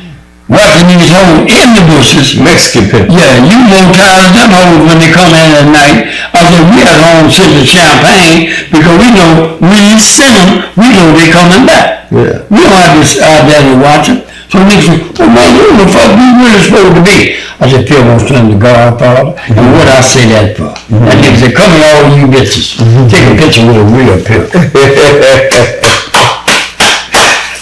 watching these hoes in the bushes. Mexican people. Yeah, you more tired of them hoes when they come in at night. I said, we at home sipping champagne because we know when you send them, we know they coming back. Yeah. We don't have to out there to watch them. So niggas say, well, man, who the fuck you really supposed to be? I said, Fillmore the Godfather. And what I say that for? That nigga said, come here, all you bitches. Take a picture with a real pimp.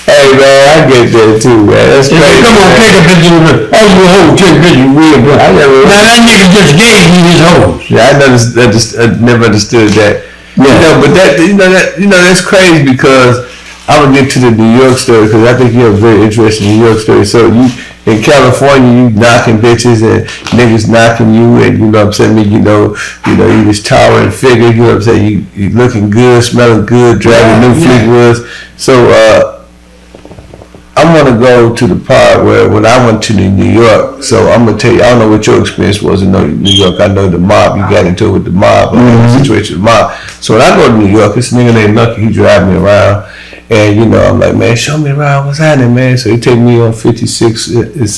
Hey, man, I get that too, man. That's crazy. Come on, take a picture with all you hoes. Take a picture with a real pimp. Now, that nigga just gave me his hoes. Yeah, I never understood that. Yeah. You know, but that's crazy because I'm gonna get to the New York story because I think you have a very interesting New York story. So you in California, you knocking bitches and niggas knocking you, and you know what I'm saying. You know, you this towering figure. You know what I'm saying. You looking good, smelling good, driving new Fleetwoods. So I'm gonna go to the part where when I went to New York. So I'm gonna tell you, I don't know what your experience was in New York. I know the mob. You got into it with the mob, the situation with the mob. So when I go to New York, this nigga named Lucky, he drive me around. And you know, I'm like, man, show me around. What's happening, man? So he take me on 56th and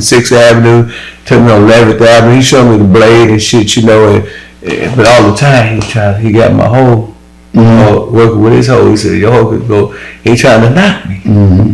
6th Avenue. Take me on 11th Avenue. He showed me the blade and shit, you know. But all the time, he got my hoe working with his hoe. He said, your hoe could go. He trying to knock me.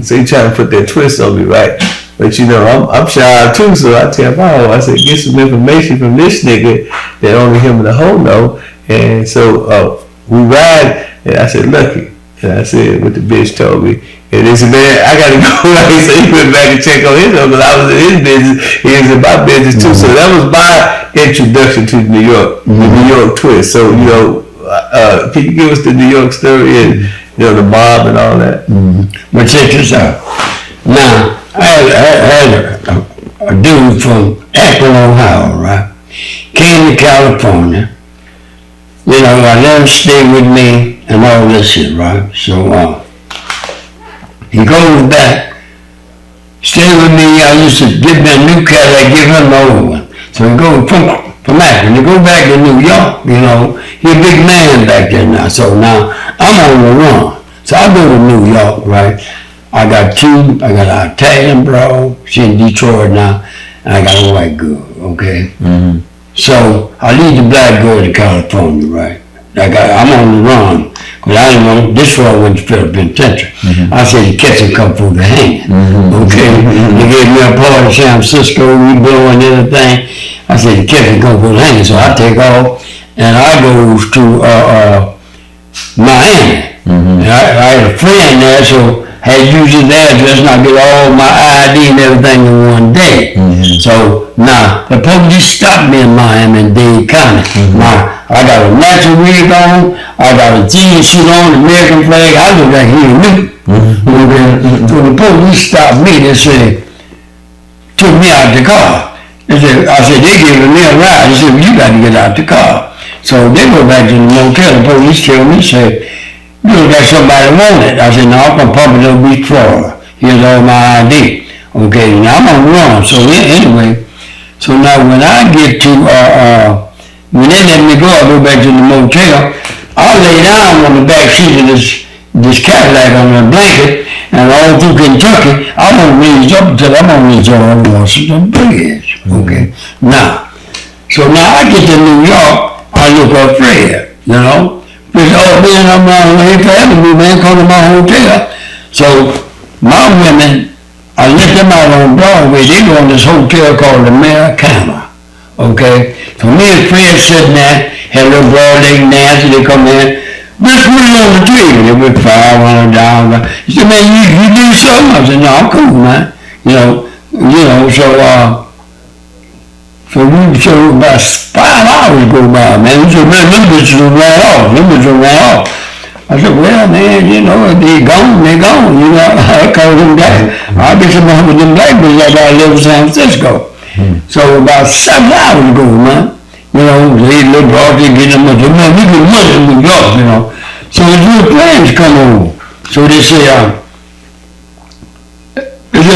So he trying to put that twist on me, right? But you know, I'm shy too. So I tell my hoe, I said, get some information from this nigga that only him and the hoe know. And so we ride, and I said, Lucky. And I said what the bitch told me. And they said, man, I gotta go. Like, so he went back and check on his own because I was in his business. He was in my business too. So that was my introduction to New York, the New York twist. So, you know, can you give us the New York story and, you know, the mob and all that? But check this out. Now, I had a dude from Akron, Ohio, right? Came to California. You know, I let him stay with me and all this shit, right? So he goes back, stay with me. I used to give me a new Cadillac, give him the old one. So he goes from Akron, he go back to New York, you know. He's a big man back there now. So now I'm on the run. So I go to New York, right? I got an Italian bro, she in Detroit now, and I got a white girl, okay? So I leave the black girl to California, right? I'm on the run, because I didn't know, this far I went to Federal Penitentiary. I said, the catch and come for the hanging, okay? They gave me a party in San Francisco, we blowing everything. I said, the catch and come for the hanging, so I take off, and I go to Miami. And I had a friend there, so had used his address and I get all my ID and everything in one day. So now the police stopped me in Miami and Dade County. Now I got a natural wig on, I got a jean suit on, the American flag, I look like he knew. So the police stopped me, they said, took me out the car. I said, they giving me a ride. They said, well, you got to get out the car. So they go back to the motel, the police tell me, say, you look like somebody wanted. I said, no, I'm from Pompano Beach, Florida. Here's all my ID. Okay, now I'm on the run. So anyway, so now when I get to when they let me go, I go back to the motel. I lay down on the back seat of this Cadillac on a blanket, and all through Kentucky, I won't raise up until I'm on this Washington Bridge. Okay. Now, so now I get to New York, I look up Fred, you know. Because, oh man, I'm around here forever, man, come to my hotel. So my women, I let them out on Broadway. They go in this hotel called Americana. Okay? So me and Fred sitting there, had a little broad-legged Nancy, they come in. Let's put it on the table. They went $500. He said, man, you do something? I said, no, I'm cool, man. So about 5 hours go by, man. So man, them bitches ran off. I said, well, man, they're gone, I called them back. I bet some of them black boys that I live in San Francisco. So about 7 hours ago, man. They look off, they get them, man, we get money in New York, So his little plans come over. So they say,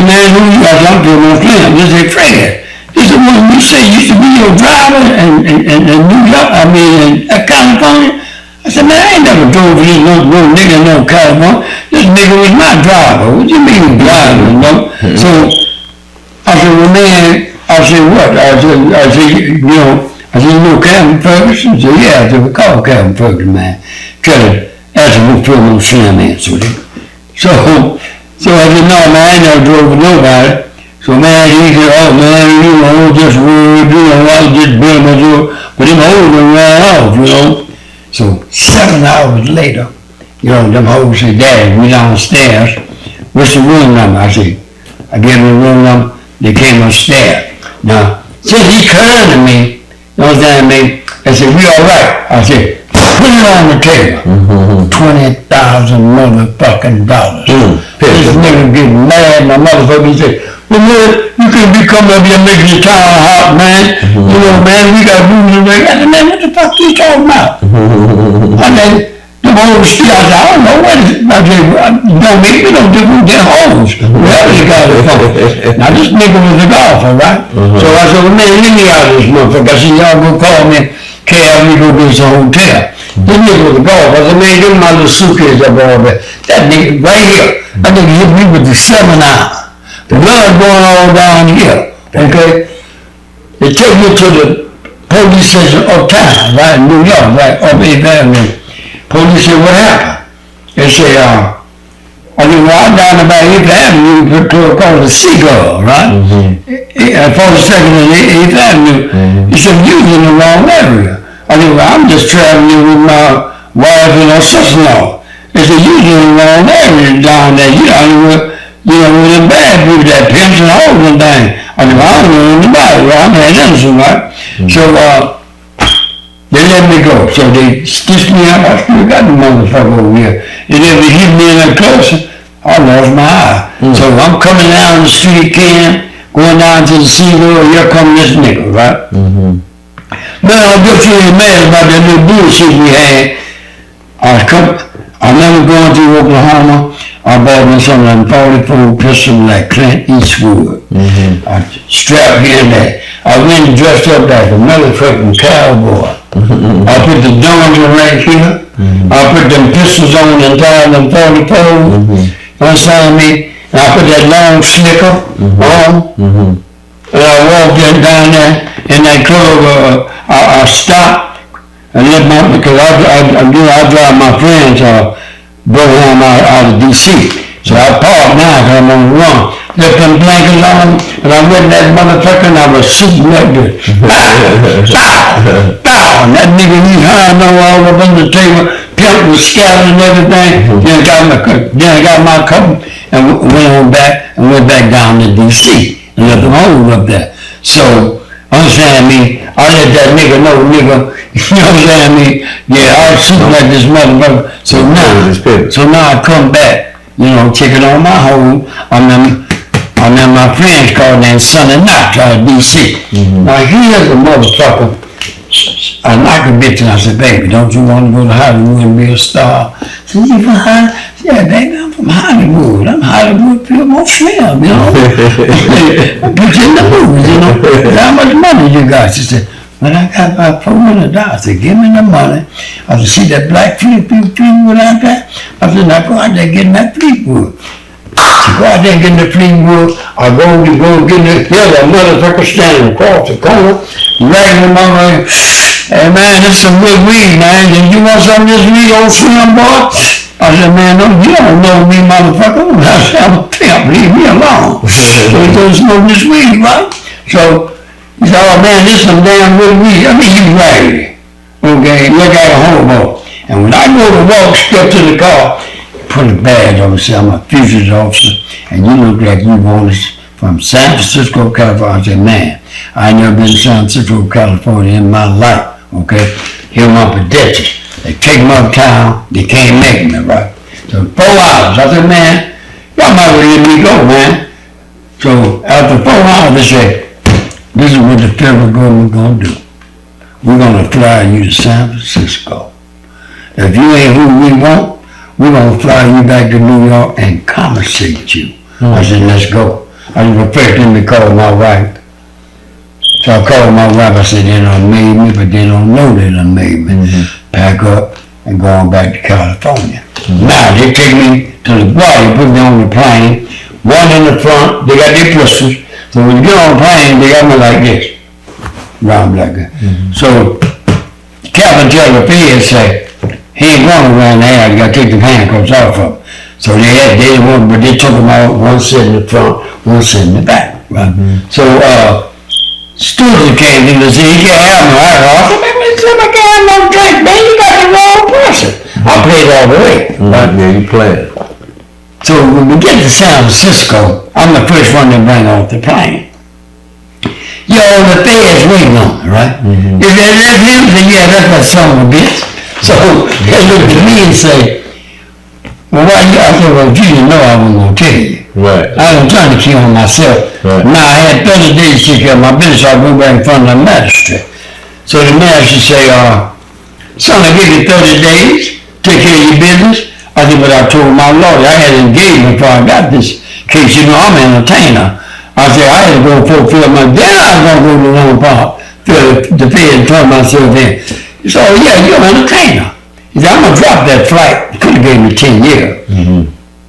man, who you got talking to my friend? They say, Fred. He said, well, you say used to be your driver in New York, in California? I said, man, I ain't never drove this no nigga in California. This nigga was my driver. What you mean driver, So I said, well, man, I said, what? I said, you know Captain Ferguson? He said, yeah. I said, we call Captain Ferguson, man. Try to ask him who Fillmore Slim answered it. So I said, no, man, I ain't never drove with nobody. So man, he said, oh man, just word, I just built my door, but them hoes done ran off, So 7 hours later, them hoes said, Dad, we downstairs, what's the room number? I said, I gave them the room number, they came upstairs. Now, since he kind to me, I said, we all right. I said, put it on the table. $20,000 motherfucking dollars. This nigga get mad, my motherfucker said, well, man, you can't be coming up here making your town hot, man. Man, we got rules and regulations. I said, man, what the fuck are you talking about? I mean, the whole street, I said, I don't know what it is. I said, don't make me no different than hoes. Whoever you got it from. Now, this nigga was a golfer, right? So I said, well, man, let me out of this motherfucker. I said, y'all go call me, cab me, go to this hotel. This nigga was a golfer. I said, man, give me my little suitcase up over there. That nigga right here, that nigga hit me with the 7-hour. The blood going all down here, okay? They take me to the police station uptown, right, in New York, right, up 8th Avenue. Police said, what happened? They say, I said, well, I'm down about 8th Avenue to call the Seagull, right? 42nd and 8th Avenue. He said, you're in the wrong area. I said, well, I'm just traveling with my wife and her sister-in-law. They said, you're in the wrong area down there. With them bad people that pimps and hoes and things. I said, well, I don't know anybody. Well, I'm an innocent, right? So, they let me go. So they stitched me up. I still got the motherfucker over here. And then they hit me in that closer. I lost my eye. So I'm coming down the street, going down to the Seagull, here come this nigga, right? Man, I bet you ain't mad about that little bullshit we had. I remember going to Oklahoma. I bought me some of them 44 pistols like Clint Eastwood. I strapped here and there. I went and dressed up like a motherfucking cowboy. I put the guns right here. I put them pistols on and tied them 44s. Understand me? And I put that long slicker on. And I walked down there in that club. I stopped and let because I drive my friends Birmingham out of D.C. So I parked now because I'm on the run. Left them blankets on, and I went in that motherfucker and I was shooting like this. Bow! And that nigga, he hung all up on the table. Pimp was scattered and everything. Then I got my cup and went back down to D.C. and left them home up there. So, understand me, I let that nigga know, nigga, you know what I'm saying? Yeah, I was shooting like this motherfucker. So now I come back, checking on my home. I'm in my friend's car named Sonny Knox out of D.C. Now here's a motherfucker. I knocked a bitch and I said, baby, don't you want to go to Hollywood and be a star? She said, you from Hollywood? Yeah, baby, I'm from Hollywood. I'm Hollywood Fillmore Slim, Put you in the movies, How much money you got? She said, When I got about $400, I said, give me the money. I said, see that black Fleetwood out there? I said, now go out there and get in that Fleetwood. To go out there and get in the Fleetwood, I go and get in the, a motherfucker standing across the corner, ragging him on my, hey man, this is some good weed, man. Did you want some of this weed, old Slim boy? I said, man, no, you don't know me, motherfucker. I said, I'm a pimp, leave me alone. So he goes smoke this weed, right? So he said, oh man, this is some damn good weed. I mean, you raggedy. Okay, look at a hobo. And when I go to walk, step to the car, put a badge on and say, I'm a fugitive officer, and you look like you want us from San Francisco, California. I said, man, I ain't never been to San Francisco, California in my life, okay? Here my pedestrians. They take them uptown, they can't make me, right? So 4 hours. I said, man, y'all might well let me go, man. So after 4 hours, they said, this is what the federal government gonna do. We're gonna fly you to San Francisco. If you ain't who we want, we're gonna fly you back to New York and compensate you. I said, let's go. I was prepared to call my wife. So I called my wife, I said, they done made me, but they don't know they done made me. Pack up and go on back to California. Now they take me to the border, put me on the plane, one in the front, they got their pistols. So when you get on the plane, they got me like this, round like that. So the captain tell the feds, say, he ain't going around there, you gotta take the handcuffs off of him. So but they took them out, one sit in the front, one sit in the back, right? So Stewart came in and said, he can't have no alcohol. I said, man, I can't have no drink, man, you got the wrong person. I played all the way. Right? Yeah, you played. So when we get to San Francisco, I'm the first one to bring off the plane. Yo, the feds waiting on me, right? If they let him, then yeah, that's that son of a bitch. So they looked at me and say, well, why you? I said, well, you didn't know I wasn't going to tell you. Right. I was trying to kill myself. Right. Now I had 30 days to take care of my business, so I went back in front of the magistrate. So the magistrate say, son, I give you 30 days, take care of your business. I said, but I told my lawyer, I had engagement before I got this case. You know, I'm an entertainer. I said, I had to go fulfill my, then I was going to go to the Lone Park, the fed and turn myself in. He said, oh yeah, you're an entertainer. He said, I'm going to drop that flight. He could have gave me 10 years.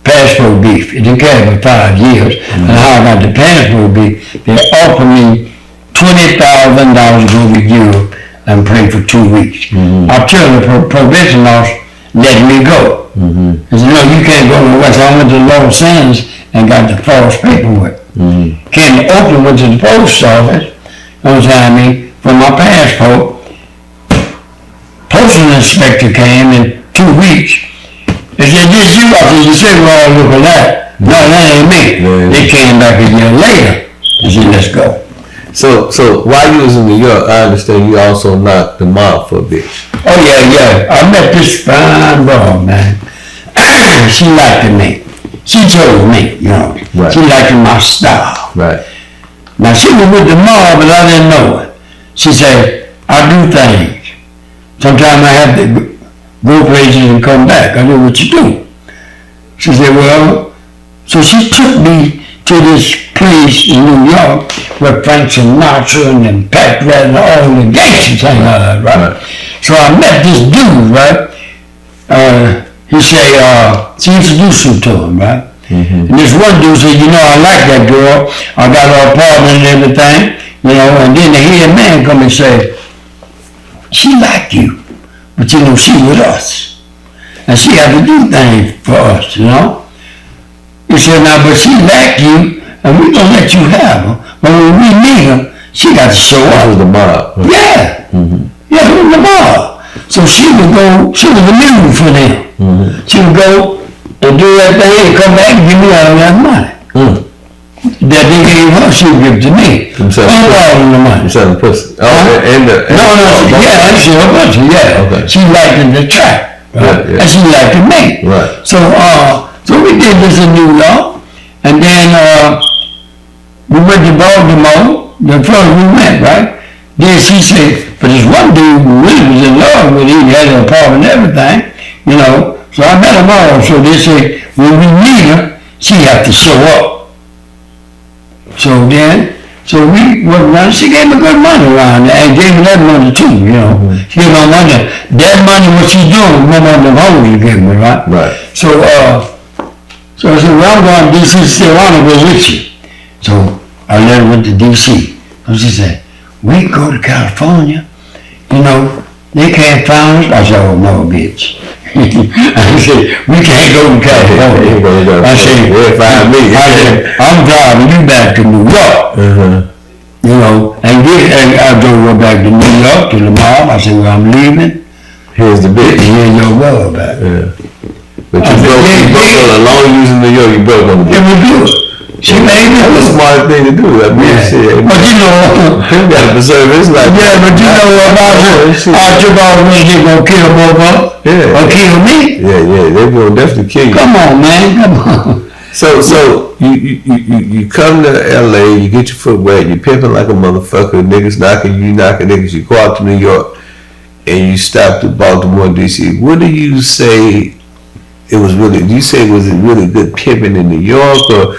Passport beef. It didn't carry for 5 years. And how I got the passport beef, they offered me $20,000 to go to Europe and pray for 2 weeks. I told the probation officer, let me go. He said, no, you can't go to the West. I went to Los Angeles and got the false paperwork. Came to Oakland, went to the post office, for my passport. Postal inspector came in 2 weeks. They said, this you? I said, you said we all look alike. No, that ain't me. They came back a year later and said, let's go. So while you was in New York, I understand you also knocked the mob for a bitch. Oh yeah. I met this fine broad, man. She liked me. She chose me, you know. Right. She liked my style. Right. Now she was with the mob, but I didn't know it. She said, I do things. Sometimes I have to go places and come back. I know what you do. She said, well, so she took me to this place in New York where Frank Sinatra and then Pat Red and all the gangsters hang out, right? So I met this dude, right? He said, she introduced me to him, right? And this one dude said, you know, I like that girl. I got her apartment and everything, you know, and then the head man come and say, she like you, but you know, she with us. And she had to do things for us, you know? He said, now, but she like you, and we gonna let you have her. But when we meet her, she got to show up. That was the mob. Right? Yeah. Yeah, it was the mob. So she would go, she was the mule for them. She would go and do that thing and come back and give me all that money. That they gave her, she would give it to me. All the money. You selling pussy? Oh, yeah, she was pussy, yeah. Okay. She liked the track, right? Yeah. And she liked me. Right. So we did this in New York, and then we went to Baltimore, the first we went, right? Then she said, but this one dude who really was in love with him, he had an apartment and everything, you know. So I met them all, so they said, when we meet her, she had to show up. So then, So we went around. She gave me good money around there and gave me that money too, you know. She gave me money. That money, what she's doing, no more than home you gave me, right? Right. So I said, well, I'm going to D.C. She said, I want to go with you. So I let her went to D.C. So she said, we can go to California. You know, they can't find us. I said, oh, no, bitch. I said, we can't go to California. I said, they'll find me. I said, I'm driving you back to New York. You know, and I drove her back to New York to the mall. I said, well, I'm leaving. Here's the bitch. Here's your brother back. Yeah. But you broke as long as you was in New York, you broke on the bitch. It was good. She made me. That's a smart thing to do. I mean, shit. But you know, Pimp got to preserve his life. yeah, but you know about her. I took off when they gonna kill both of us. Yeah. Or kill me. Yeah, they gonna definitely kill you. Come on, man, come on. So you come to LA, you get your foot wet, you pimping like a motherfucker, niggas knocking niggas, you go out to New York and you stop to Baltimore, DC. What do you say it was really, do you say was it really good pimping in New York or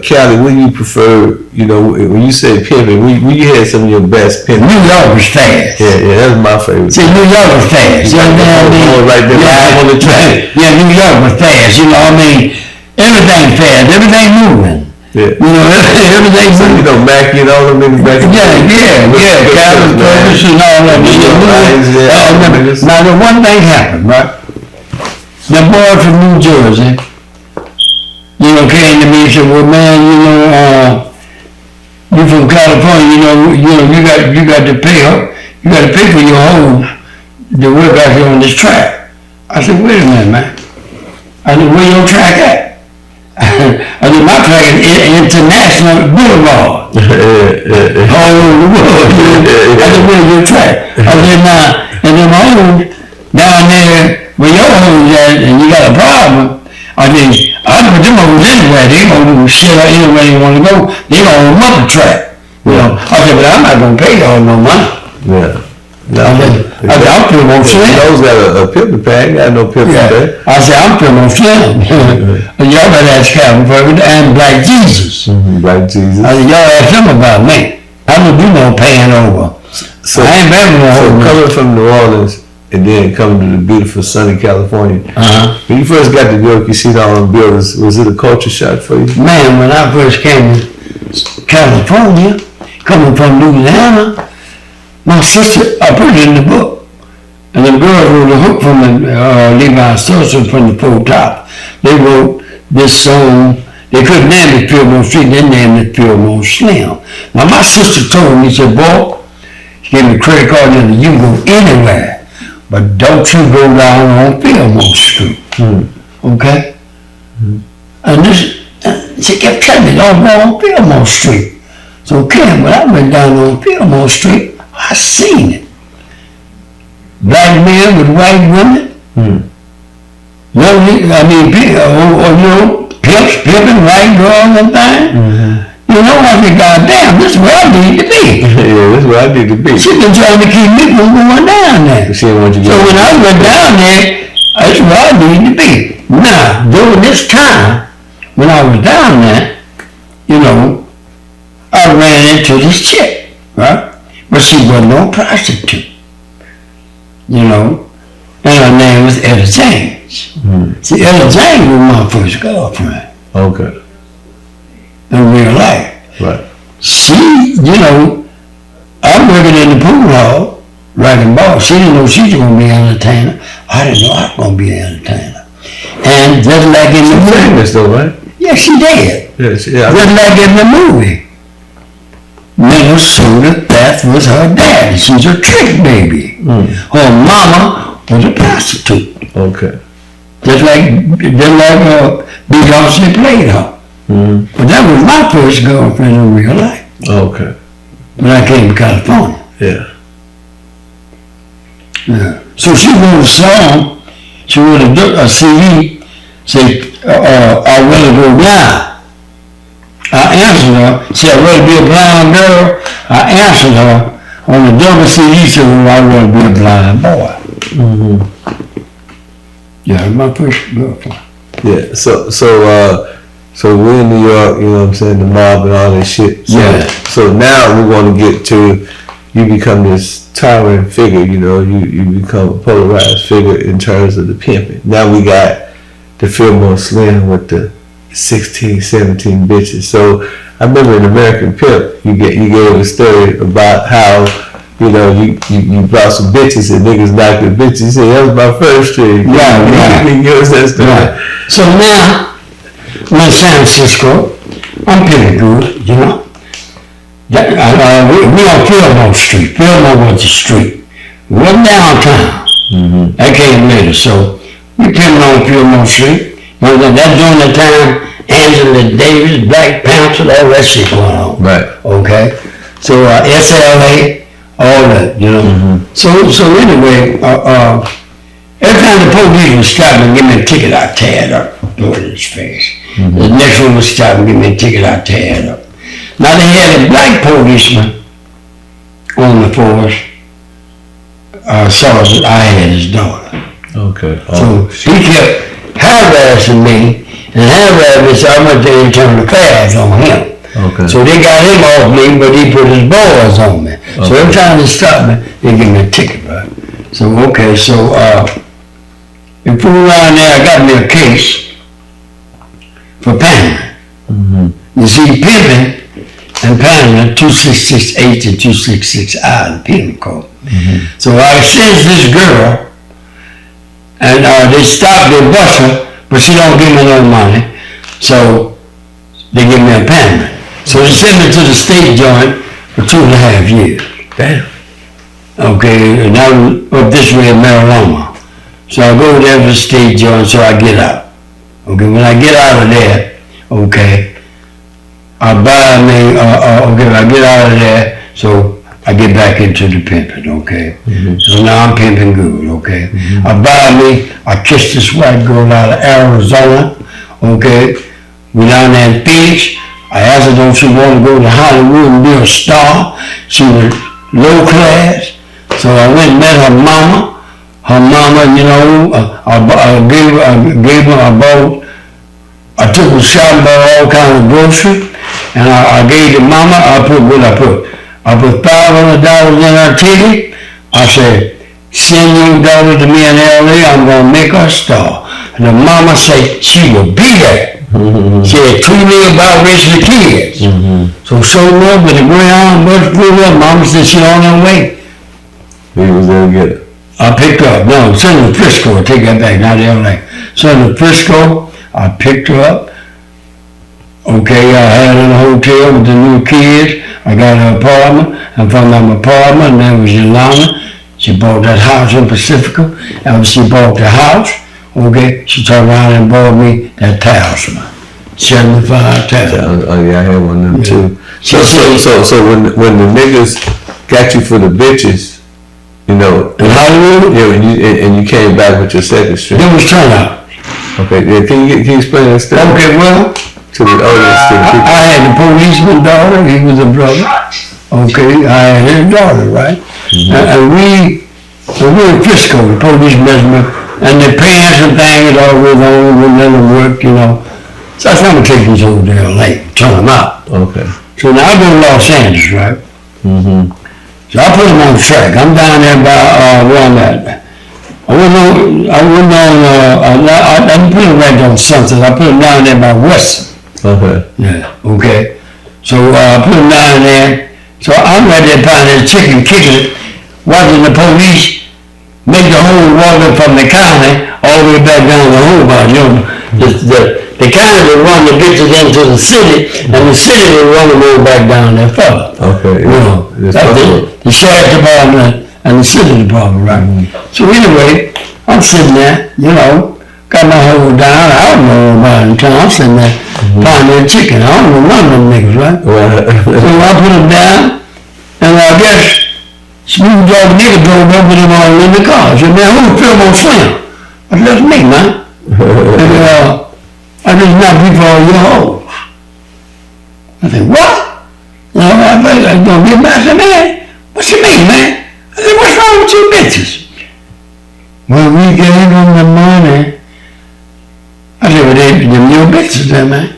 Cali? What do you prefer, you know, when you say pimping, when you had some of your best pimping? New York was fast. Yeah, that's my favorite. See, New York was fast. You know what I mean? Right there, live on the track. Yeah, New York was fast. You know what I mean? Everything fast. Everything moving. Yeah. You know, everything So, moving. you know, Mackie and all them niggas back in Yeah. Calvin Curtis and all that. Now, the one thing happened, right? The boy from New Jersey, you know, came to me and said, well, man, you know, you from California, you got to pay for your home to work out here on this track. I said, wait a minute, man. I said, where your track at? I said, my track is International Boulevard. All over the world. I said, where's your track? I said, now, and then my home down there where your home is at, and you got a problem. I mean, I put them over anywhere. They gonna shit out anywhere they want to go. They gonna own up the track. You know. I said, but I'm not gonna pay y'all no money. Yeah. I said, I'm Fillmore Slim. Those got a Pimp pack. Got no Pimp pack. I said, I'm Fillmore Slim. Y'all better ask Calvin Ferguson and Black Jesus. Black Jesus. I said, y'all ask them about me. I don't do no paying over. So, I ain't better no over. Coming from New Orleans and then coming to the beautiful sunny California. When you first got to New York, you seen all them buildings. Was it a culture shock for you? Man, when I first came to California, coming from Louisiana, my sister, I put it in the book, and the girls wrote a hook from the Levi Sosa from the Four Top. They wrote this song. They couldn't name it Fillmore Street, they named it Fillmore Slim. Now my sister told me, she said, boy, she gave me a credit card and you can go anywhere, but don't you go down on Fillmore Street. Okay? And this, she kept telling me, don't go on Fillmore Street. So Ken, when I went down on Fillmore Street, I seen it. Black men with white women. Pimps, pimping, white girls and things. You know, I said, goddamn, this is where I need to be. Yeah, this is where I need to be. She been trying to keep me from going down there. She didn't want you to So when I went down there, that's where I need to be. Now, during this time, when I was down there, you know, I ran into this chick, right? But she wasn't no prostitute, you know, and her name was Etta James. See, Etta James was my first girlfriend. Okay. In real life. Right. She, you know, I'm working in the pool hall, writing balls. She didn't know she was going to be an entertainer. I didn't know I was going to be an entertainer. And just like in the movie. Famous though, right? Yeah, she did. Yes, Just like in the movie. Minnesota, that was her daddy. She's a trick baby. Her mama was a prostitute. Okay. Just like Beyonce played her. But that was my first girlfriend in real life. Okay. When I came to California. Yeah. So she wrote a song. She wrote a CD. Say, I'd rather go blind. I answered her. She said, I'd rather be a blind girl. I answered her on the double CD. She said, well, I'd rather be a blind boy. Yeah, my first girlfriend. Yeah. So So we're in New York, you know what I'm saying, the mob and all that shit. So, Yeah. So now we're going to get to, you become this towering figure, you know, you become a polarized figure in terms of the pimping. Now we got the Fillmore Slim with the 16, 17 bitches. So I remember in American Pimp, you gave a story about how, you know, you brought some bitches and niggas knocked the bitches. You said, that was my first stream. Yeah. Give us that story. Right. So now, I'm in San Francisco. I'm pretty good, you know. We on Fillmore Street. Fillmore was the street. We wasn't downtown. That came later. So we pimping on Fillmore Street. You know, that's during the time Angela Davis, Black Panther, all that shit going on. Right. Okay. So SLA, all that, you know. So anyway, every time the police would stop and give me a ticket, I tear it up, throw it in his face. The next one would stop and give me a ticket, I tear it up. Now they had a black policeman on the force, saw that I had his daughter. Okay. So he kept harassing me, and harassing me, so I went there and turned the fast on him. Okay. So they got him off me, but he put his boys on me. So every time they stop me, they give me a ticket, right? So, okay, so, in fool around there, I got me a case for pandering. You see, pimping and pandering, 2668 and 266I in the penal code. So I sends this girl, and they stop, they bust her, but she don't give me no money, so they give me a pandering. So they sent me to the state joint for 2.5 years. Damn. Okay, and I was up this way in Marijuana. So I go there to the state joint, so I get out. Okay, when I get out of there, okay, I buy me, okay, I get out of there, so I get back into the pimping, okay? So now I'm pimping good, okay? I kissed this white girl out of Arizona, okay? We down there in Phoenix. I asked her, don't you want to go to Hollywood and be a star? She was low class. So I went and met her mama. Her mama, you know, I gave her a boat. I took her shopping, bought all kinds of groceries, and I gave the mama, I put $500 in her ticket. I said, send your daughter to me in LA, I'm gonna make her a star. And the mama said she will be there. She had treated me about raising the kids. So enough, with the ground, but mama said she on her way. He was there to get it. I picked her up. No, send her to Frisco. Take that back, not LA. Send her to Frisco. I picked her up. Okay, I had her in a hotel with the new kids. I got her apartment. I found out my apartment, and that was Yolanda. She bought that house in Pacifica. After she bought the house, okay, she turned around and bought me that talisman. 75,000. Oh yeah, I had one of them too. She So when the niggas got you for the bitches, you know, in Hollywood, yeah, and you came back with your second string. it was turnout. Okay, yeah, can you explain that story Okay, well, to the audience, to the people? I had the policeman's daughter, he was a brother. Okay, I had his daughter, right? And we were in Frisco, the police measurement, and the pants and things always on, would never work, you know. So I said, I'm gonna take these over to LA, turn them out. Okay. So now I go to Los Angeles, right? So I put them on the track. I'm down there by where I'm at. I didn't put them right on something. I put them down there by West. Okay. Yeah, okay. So I put them down there. So I'm right there pounding chicken, kicking it, watching the police make the whole water from the county all the way back down to Hobart. You know, the county would run the bitches into the city, and the city would run them all back down there further. Okay. You know, that's the sheriff department and the city department, right? So anyway, I'm sitting there, you know, got my hold down. I don't know about in town. I'm sitting there pounding chicken. I don't know none of them niggas, right? So I put them down, and I guess smooth dog nigga drove up with him all in the car. I said, man, who's Fillmore Slim? I said, that's me, man. And I just knocked you for all your hoes. I said, what? You know, I was gonna get back. I said, man, what you mean, man? I said, what's wrong with you bitches? Well, we gave them the money. I said, well, them your bitches there, man.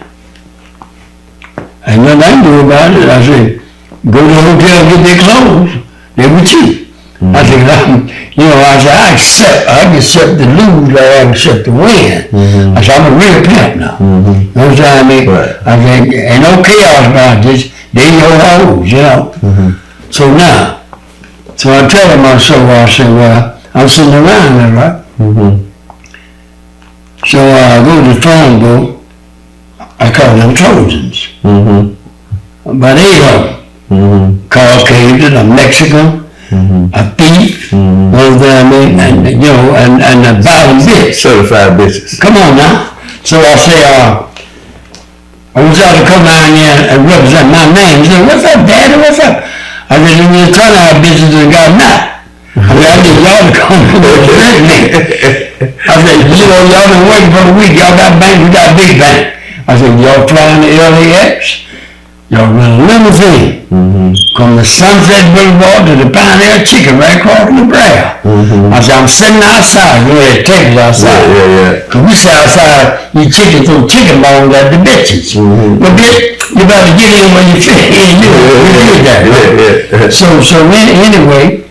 Ain't nothing I can do about it. I said, go to the hotel and get their clothes. They were cheap. I said, I accept the lose like I accept the win. I said, I'm a real pimp now. You know what I'm saying? Right. I said, ain't no chaos about this. They your hoes, you know. So now, I tell him I said, well, I'm sitting around there, right? So I go to the phone book. I call them Trojans. About 8 of them. Caucasian, a Mexican, a thief, you know what I mean? And the violent bitch. Certified bitches. Come on now. So I say, I want y'all to come down here and represent my name. He said, what's up, Daddy? What's up? I said, you turn out bitches and got not. I said, I need y'all to come and represent me. I said, y'all been waiting for the week. Y'all got bank, we got big bank. I said, y'all flying the LAX? Y'all run a limousine from the Sunset Boulevard to the Pioneer Chicken right across the Brea. I said, I'm sitting outside. We had tables outside. Because we sit outside, you chicken through chicken bones at the bitches. But bitch, you better get in when you fit in. You did that, right? So anyway,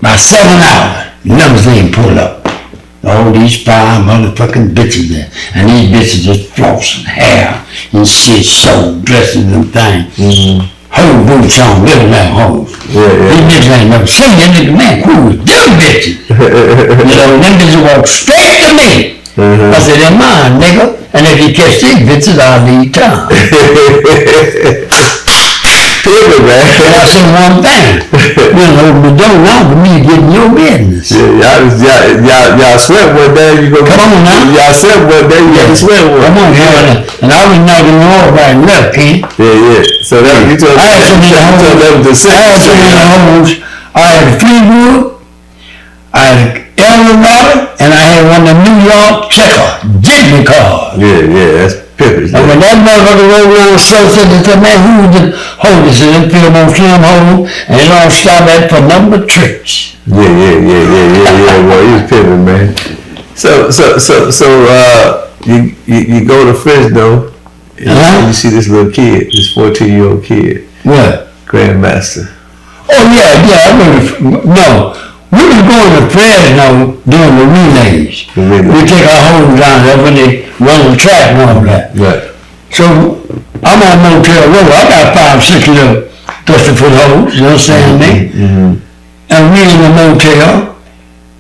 about 7 hours, limousine pulled up. All these 5 motherfucking bitches there. And these bitches just flossing hair and shit, so dresses and things. Whole boots on, little that hoes. These bitches ain't never seen that nigga, man, who was them bitches? Them bitches walk straight to me. I said, they're mine, nigga. And if you catch these bitches, I'll leave town. Pivot, man. And I said one thing. You know, open the door now for me to get in your business. Y'all sweat one day, you go. Come on now. Y'all sweat one day, you got to sweat one. Come on, and I was knocking the wall right and left, Ken. So that you told I had so many homes. I had Fleetwood, I had Eldorado, and I had one of the New York Checker jitney cars. That's Pimp. And when that motherfucker rolled around so said, man, who was the holders in that Fillmore Slim Hole? And it all stopped at for number tricks. Boy, he was pimping, man. So you go to Fresno and you see this little kid, this 14-year-old kid. What? Grandmaster. Oh yeah, I remember. No. We was going to Fresno doing the relays. We take our homes down there when they run the track and all that. Right. So I'm on Motel Road. I got 5, 6 little dusty foot holes, you understand me? And we in the motel,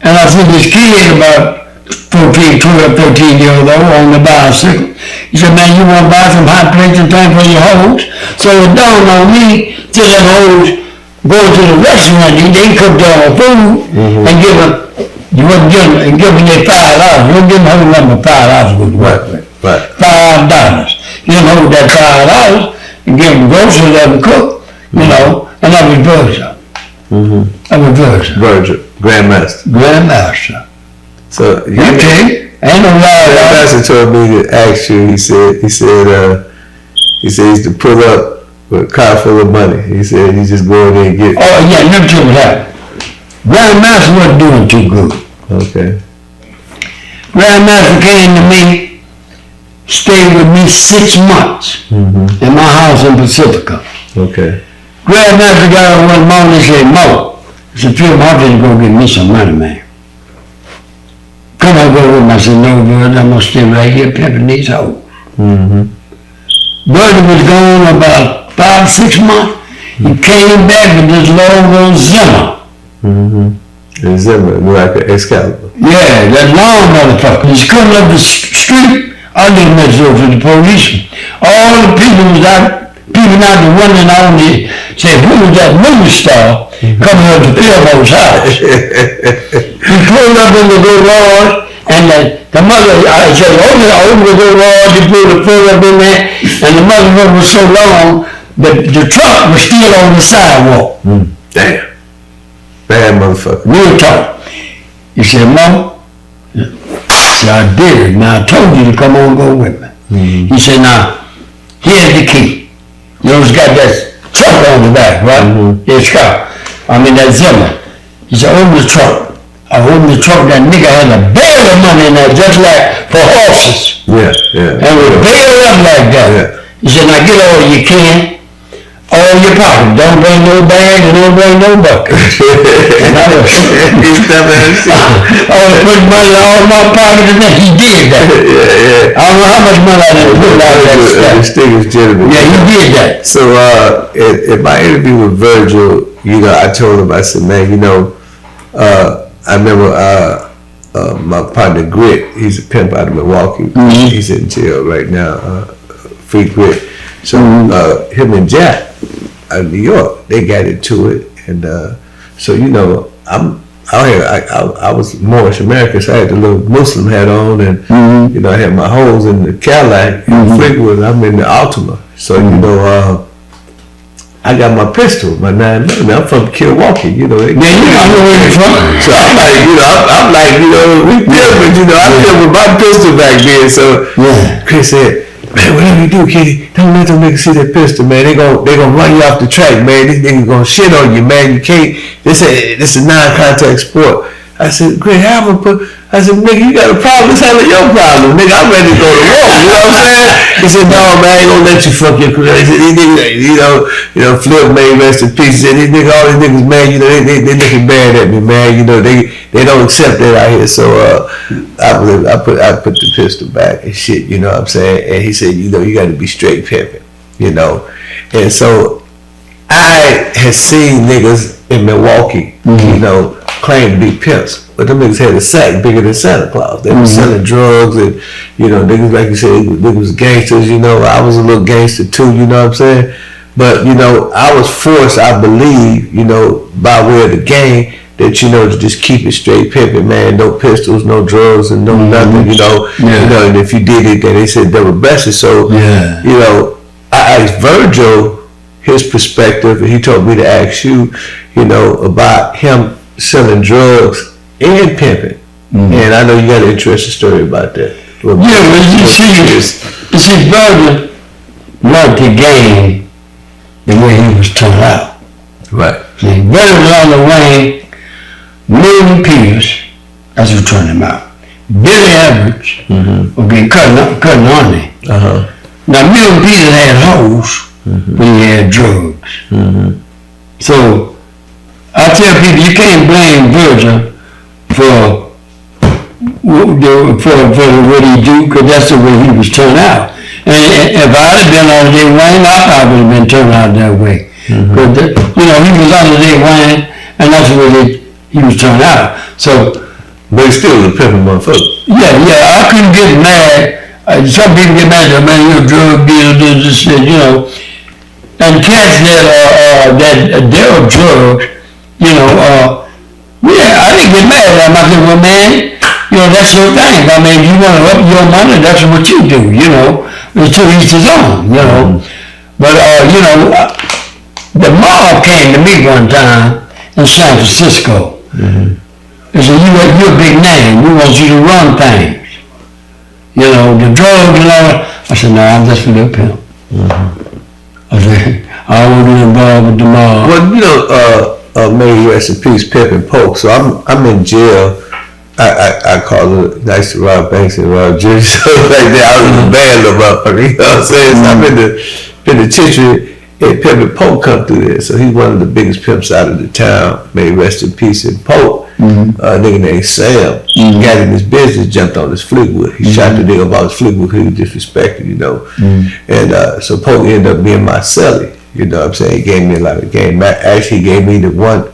and I see this kid about 14, 12, 13 years old on the bicycle. He said, man, you want to buy some hot plates and things for your hoes? So it dawned on me to them hoes going to the restaurant, they cook their own food and give them, you wouldn't give them their $5. You wouldn't give them whole number $5 to work with. Right. $5. You don't hold that $5 and give them groceries, let them cook, and that was Virgil. That was Virgil. Virgil, Grandmaster. So okay, ain't no lie. Grandmaster told me to ask you. He said he used to pull up with a car full of money. He said he just go in there and get. Oh yeah, never tell me that. Grandmaster wasn't doing too good. Okay. Grandmaster came to me, stayed with me 6 months in my house in Pacifica. Okay. Grandmaster got up one morning and said, Mo, I said, Phil, I'm going to go get me some money, man. Come on, go with me. I said, no, Bud, I'm going to stay right here pimping these hoes. Bud was gone about 5, 6 months. He came back with this long old Zimmer. And Zimmer, like an Excalibur. Yeah, that long motherfucker. He's coming up the street. I live next door to the police. All the people was out, peeping out the window and all the said, who was that movie star coming up to Fillmore's house? He pulled up in the garage, and the mother, I said, open the garage, he pulled the foot up in there, and the motherfucker was so long that the truck was still on the sidewalk. Damn. Bad motherfucker. Real talk. He said, Mom, I said, I did it. Now I told you to come on and go with me. He said, now, here's the key. You know, it's got that truck on the back, right? It's got, that Zimmer. He said, open the truck. I opened the truck, that nigga had a bale of money in there, just like for horses. Yeah. And we bailed up like that. He said, now get all you can. All your pockets. Don't bring no bag and don't bring no bucket. And I was putting money in all my pockets and then he did that. Yeah. I don't know how much money I did put out of that stuff. Distinguished gentleman. Yeah, he did that. So in my interview with Virgil, you know, I told him, I said, man, you know, I remember my partner Grit, he's a pimp out of Milwaukee. Mm-hmm. He's in jail right now, Free Grit. So him and Jack out of New York, they got into it, and so you know, I'm out here. I was Moorish American, so I had the little Muslim hat on, and you know, I had my holes in the Cadillac in Fleetwood. I'm in the Altima, so you know, I got my pistol, my 9mm. I'm from Milwaukee, you know. Yeah, you know, I know where you're from. So I'm like, you know, I'm like, you know, we different, you know. I filled with my pistol back then. So Chris said, man, whatever you do, kid, don't let them niggas see that pistol, man. They gonna run you off the track, man. These niggas gonna shit on you, man. You can't. This a non-contact sport. I said, great, I said, nigga, you got a problem. Let's handle your problem, nigga. I'm ready to go to war. You know what I'm saying? He said, no, man, I ain't gonna let you fuck your career. He said, these niggas, you know, Flip, man, rest in peace. He said, these niggas, all these niggas, man, you know, they looking bad at me, man. You know, they don't accept that out here. So I put the pistol back and shit. You know what I'm saying? And he said, you know, you got to be straight pimping. You know, and so I had seen niggas in Milwaukee, you know, claim to be pimps, but them niggas had a sack bigger than Santa Claus. They were selling drugs, and you know, niggas, like you said, niggas was gangsters. You know, I was a little gangster too. You know what I'm saying? But you know, I was forced, I believe, you know, by way of the game, that you know, to just keep it straight pimping, man. No pistols, no drugs, and no nothing. You know, you know, and if you did it, then they said double bested. So you know, I asked Virgil his perspective, and he told me to ask you, you know, about him selling drugs and pimping. And I know you got an interesting story about that. Well, you see, Virgil loved the game the way he was turned out. Right. See, Virgil was on the wing, Milton Peters, that's who turned him out. Billy Edwards was getting cutting on me. Now, Milton Peters had hoes, but he had drugs. So, I tell people, you can't blame Virgil for what he do, because that's the way he was turned out. And if I'd have been under their wing, I probably would have been turned out that way. Because, you know, he was under their wing, and that's the way he was turned out. So, but he still was a pimping motherfucker. Yeah, I couldn't get mad. Some people get mad, man, you're a drug dealer, this shit, you know. And cats that deal drugs, you know, I didn't get mad at him. I said, well, man, you know, that's your thing. I mean, you want to up your money, that's what you do, you know. To each his own, you know. But, you know, the mob came to me one time in San Francisco. They said, you're a big name. We want you to run things. You know, the drugs and all that. I said, no, I'm just a little pimp. I said, I won't be involved with the mob. Well, you know, may he rest in peace, Pimp and Poke. So I'm in jail. I call it nice to rob banks and rob jewelry. So like that, I was a bad little motherfucker. You know what I'm saying? So I'm in the penitentiary, and Pimp and Poke come through there. So he's one of the biggest pimps out of the town. May he rest in peace. And Poke, a nigga named Sam, got in his business, jumped on his Fleetwood. He shot the nigga about his Fleetwood because he was disrespected, you know. And so Poke ended up being my cellie. You know what I'm saying? He gave me a lot of game. Actually, he gave me the one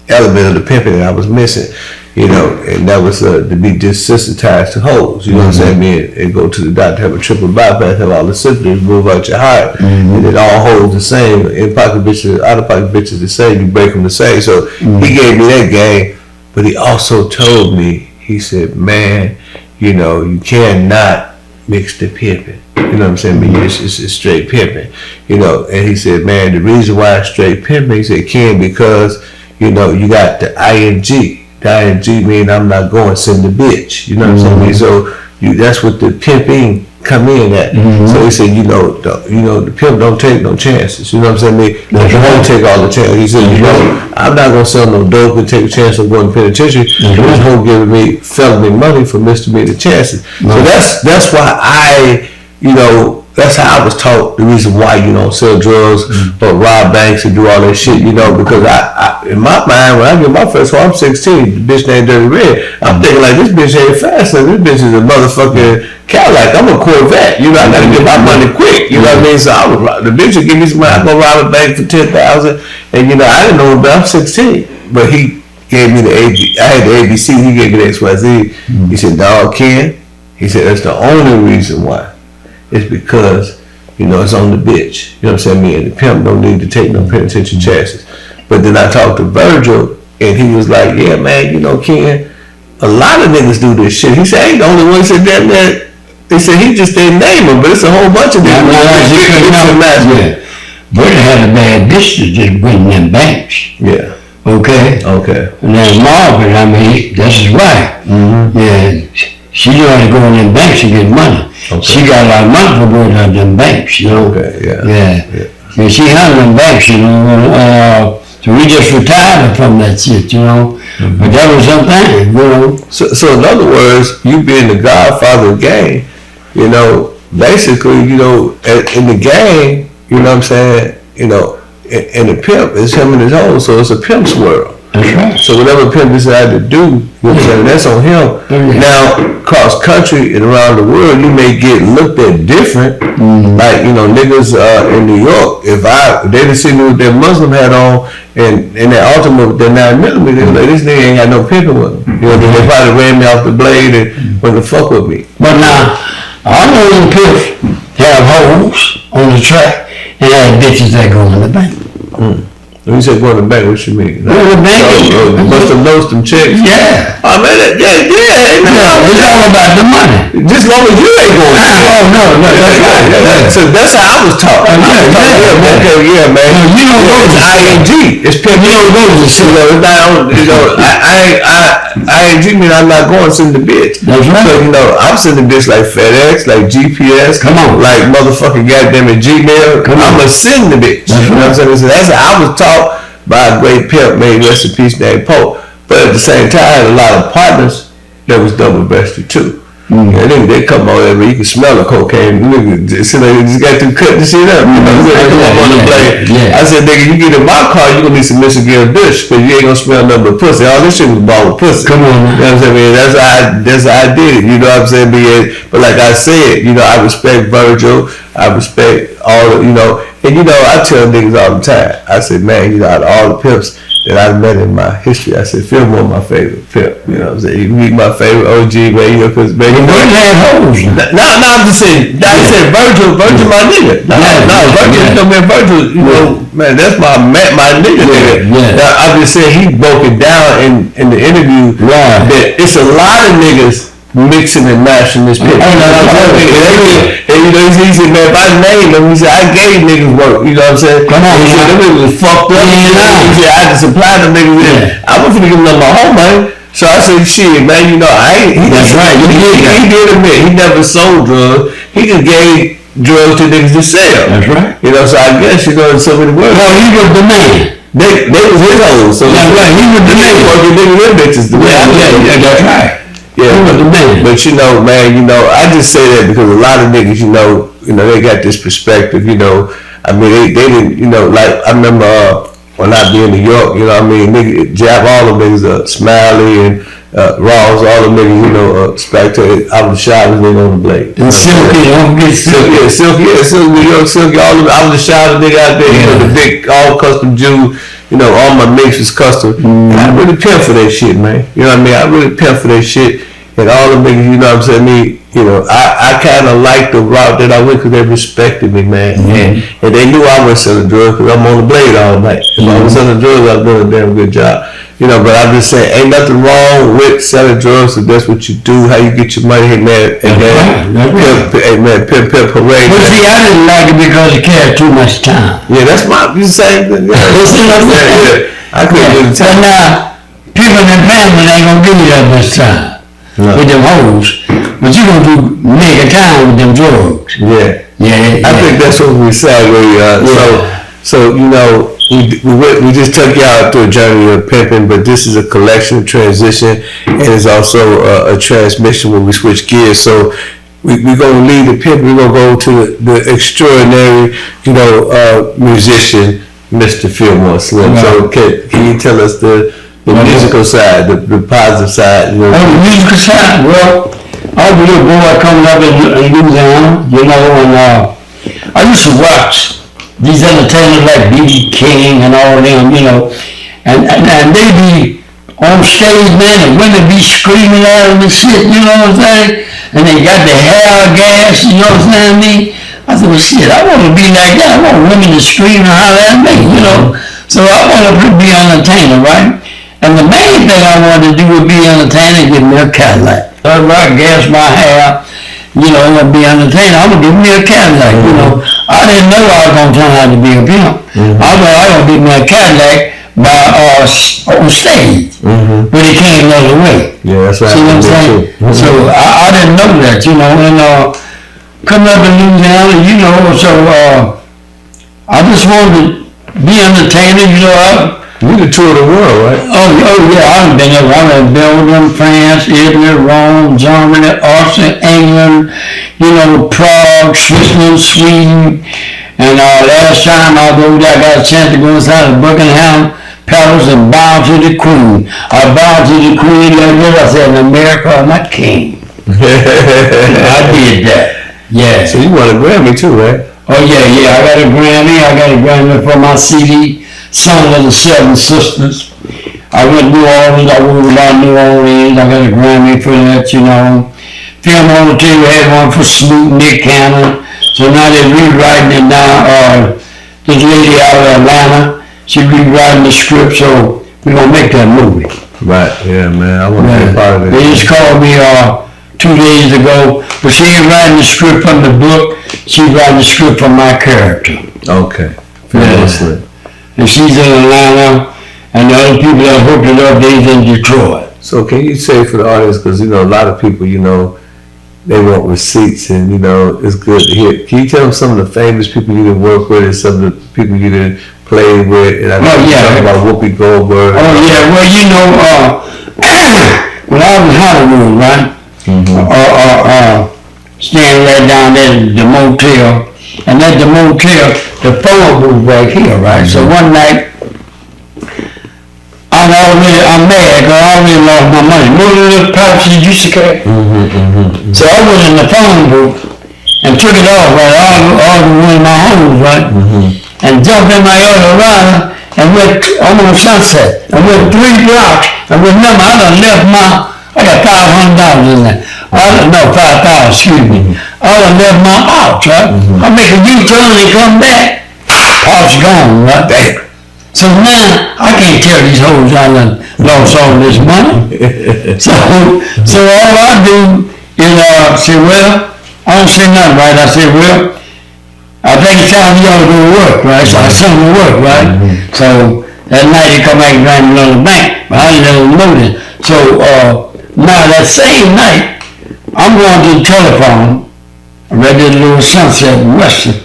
element of the pimping that I was missing, you know, and that was to be desensitized to hoes. You know what I'm saying? And go to the doctor, have a triple bypass, have all the symptoms, move out your heart, and then all hoes the same, in pocket bitches, out of pocket bitches the same. You break them the same. So he gave me that game, but he also told me, he said, man, you know, you cannot mix the pimping. You know what I'm saying? I mean, it's straight pimping. You know, and he said, man, the reason why it's straight pimping, he said, because, you know, you got the ing. The ing mean I'm not going, send the bitch. You know what I'm saying? So that's what the pimping come in at. So he said, you know, the pimp don't take no chances. You know what I'm saying? He won't take all the chances. He said, you know, I'm not gonna sell no dope and take a chance of going to penitentiary. This whole giving me felony money for misdemeanor chances. So that's why I you know, that's how I was taught the reason why you don't sell drugs or rob banks and do all that shit, you know, because I in my mind, when I get my first car, I'm 16, the bitch named Dirty Red. I'm thinking like, this bitch ain't fast, this bitch is a motherfucking Cadillac. I'm a Corvette, you know, I gotta get my money quick, you know what I mean? So the bitch would give me some money, I go rob a bank for $10,000, and you know, I didn't know him, but I'm 16. But he gave me I had the ABC, he gave me the XYZ. He said, dog, Ken, he said, that's the only reason why. It's because, you know, it's on the bitch. You know what I'm saying? Me and the pimp don't need to take no penitentiary chances. But then I talked to Virgil, and he was like, yeah, man, you know, Ken, a lot of niggas do this shit. He said, I ain't the only one. He said, that man, he said, he just didn't name him, but it's a whole bunch of niggas. Yeah. Virgil had a bad bitch that just went in them banks. Yeah. Okay? Okay. And then Marvin, I mean, that's his wife. Yeah. She knew how to go in them banks and get money. Okay. She got a lot of money for going out them banks, you know. Okay, yeah. And she handled them banks, you know. So we just retired from that shit, you know. But that was something, you know. So in other words, you being the godfather of the game, you know, basically, you know, in the game, you know what I'm saying, you know, in the pimp, it's him and his own, so it's a pimp's world. That's right. So whatever pimp decided to do, you know what I'm saying, that's on him. Now, cross country and around the world, you may get looked at different. Like, you know, niggas in New York, if they didn't see me with their Muslim hat on and their Ultima with their 9mm, they were like, this nigga ain't got no pimping with him. You know, they probably ran me off the blade and went to fuck with me. But now, I know them pimps have hoes on the track and have bitches that go in the bank. When you say go in the bank, what you mean? Go in the bank. You must have known some chicks. Yeah. Oh man, It's all about the money. Just as long as you ain't going. Oh no, that's right. So that's how I was taught. Yeah, man. You don't go to ING. It's pimp. You don't go to the shit. You know, ING mean I'm not going to send the bitch. That's right. So, you know, I'm sending bitch like FedEx, like GPS. Come on. Like motherfucking goddamn it, Gmail. I'm going to send the bitch. You know what I'm saying? So that's how I was taught by a great pimp, made rest in peace, named Pope. But at the same time, I had a lot of partners that was double-breasted too. And then they come on there, you can smell the cocaine. Nigga, just got to cut the shit up. You know what I'm saying? Come up on the blade. I said, nigga, you get in my car, you gonna need some Michigan dish, because you ain't gonna smell nothing but pussy. All this shit was bought with pussy. Come on, man. You know what I'm saying? That's how I did it. You know what I'm saying? But like I said, you know, I respect Virgil. I respect all the, you know, and you know, I tell niggas all the time. I said, man, you know, out of all the pimps that I've met in my history, I said, Fillmore my favorite pimp. You know what I'm saying? You meet my favorite OG, man, you know, because baby. Virgil had hoes. No, I'm just saying. I said Virgil my nigga. Virgil, you know, man, Virgil, you know, man, that's my nigga. Now, I'm just saying he broke it down in the interview that it's a lot of niggas mixing and mashing this picture. And you know, he said, man, if I named them, he said, I gave niggas work. You know what I'm saying? Come on, he said, them niggas was fucked up. He said, I had to supply them niggas. I wasn't finna give them my whole money. So I said, shit, man, you know, that's right. He did admit, he never sold drugs. He just gave drugs to niggas to sell. That's right. You know, so I guess, you know, in so many words. Well, he was the man. They was his hoes. So that's right. He was the man. Working niggas with bitches. Yeah, that's right. Yeah, but you know, man, you know, I just say that because a lot of niggas, you know, they got this perspective, you know. I mean, they didn't, you know, like I remember when I be in New York, you know what I mean, nigga, Jab, all the niggas, Smiley and Ross, all the niggas, you know, Spectre, I was the shyest nigga on the blade. And Silky, don't get Silky. Silky, New York, Silky, all of them, I was the shyest nigga out there, you know, the big, all custom Jew, you know, all my mix was custom. And I really pimp for that shit, man. You know what I mean? I really pimp for that shit. And all the niggas, you know what I'm saying, you know, I kind of liked the route that I went because they respected me, man. And they knew I wasn't selling drugs because I'm on the blade all night. If I was selling drugs, I was doing a damn good job. You know, but I'm just saying, ain't nothing wrong with selling drugs if that's what you do, how you get your money. Hey, man, pimp, hooray. But see, I didn't like it because it carried too much time. Yeah, that's the same thing. I couldn't do the time. But now, people in family ain't going to give you that much time. With them hoes, but you gonna do mega time with them drugs. Yeah. I think that's what we say. So you know, we just took y'all through a journey of pimping, but this is a collection, transition, and it's also a transmission when we switch gears. So we're gonna leave the pimp. We're gonna go to the extraordinary, musician, Mr. Fillmore Slim. Right. So can you tell us the musical side, the positive side? On the musical side, well, I was a little boy coming up in Louisiana, and I used to watch these entertainers like B.B. King and all of them, and they be on stage, man, and women be screaming at them and shit, you know what I'm saying? And they got the hair gas, you know what I'm saying? I said, well, shit, I want to be like that. I want women to scream and holler at me, So I want to be an entertainer, right? And the main thing I wanted to do would be entertainer and give me a Cadillac. I'd rock gas my hair, and be entertainer. I'm going to give me a Cadillac, I didn't know I was going to turn out to be a pimp. I thought I was going to give me a Cadillac on stage, but it came the other way. Yeah, that's right. See what I'm saying? So I didn't know that, and coming up in Louisiana, so I just wanted to be entertainer, You the tour of the world, right? Oh yeah, I've been there. I've been Belgium, France, Italy, Rome, Germany, Austria, England, Prague, Switzerland, Sweden. And last time I got a chance to go inside the Buckingham Palace and bow to the Queen. I bowed to the Queen like this. I said, in America, I'm not king. I did that. Yeah. So you won a Grammy too, right? Oh yeah, I got a Grammy for my CD, Son of the Seven Sisters. I went to New Orleans, I wrote about New Orleans, I got a Grammy for that, Fillmore too had one for Snoop, Nick Cannon. So now they're rewriting it now. This lady out of Atlanta, she's rewriting the script, so we're gonna make that movie. Right, yeah, man, I want to be a part of it. They just called me 2 days ago, but she ain't writing the script from the book, she's writing the script from my character. Okay, famously. And she's in Atlanta, and the other people that hooked it up, they's in Detroit. So can you say for the audience, because a lot of people, they want receipts, and it's good to hear. Can you tell them some of the famous people you didn't work with, and some of the people you didn't play with? And I know you talk about Whoopi Goldberg. Oh yeah, well when I was in Hollywood, right? Staying right down there at the motel, and at the motel, the phone booth right here, right? So one night, I'm mad because I already lost my money. Remember the pouches you used to carry? So I went in the phone booth and took it off, right, all the way in my homes, right? And jumped in my Eldorado and went almost Sunset. I went 3 blocks, and remember, I got $500 in there. No, 5,000, excuse me. I done left my house, right? I make a U-turn and come back, house gone, right? So now, I can't tell these hoes I done lost all this money. So all I do is say, well, I don't say nothing, right? I say, well, I think it's time for y'all to go to work, right? So I sent them to work, right? So that night they come back and grab me another bank, but I didn't know this. So now that same night, I'm going to the telephone, I read this little Sunset in Western,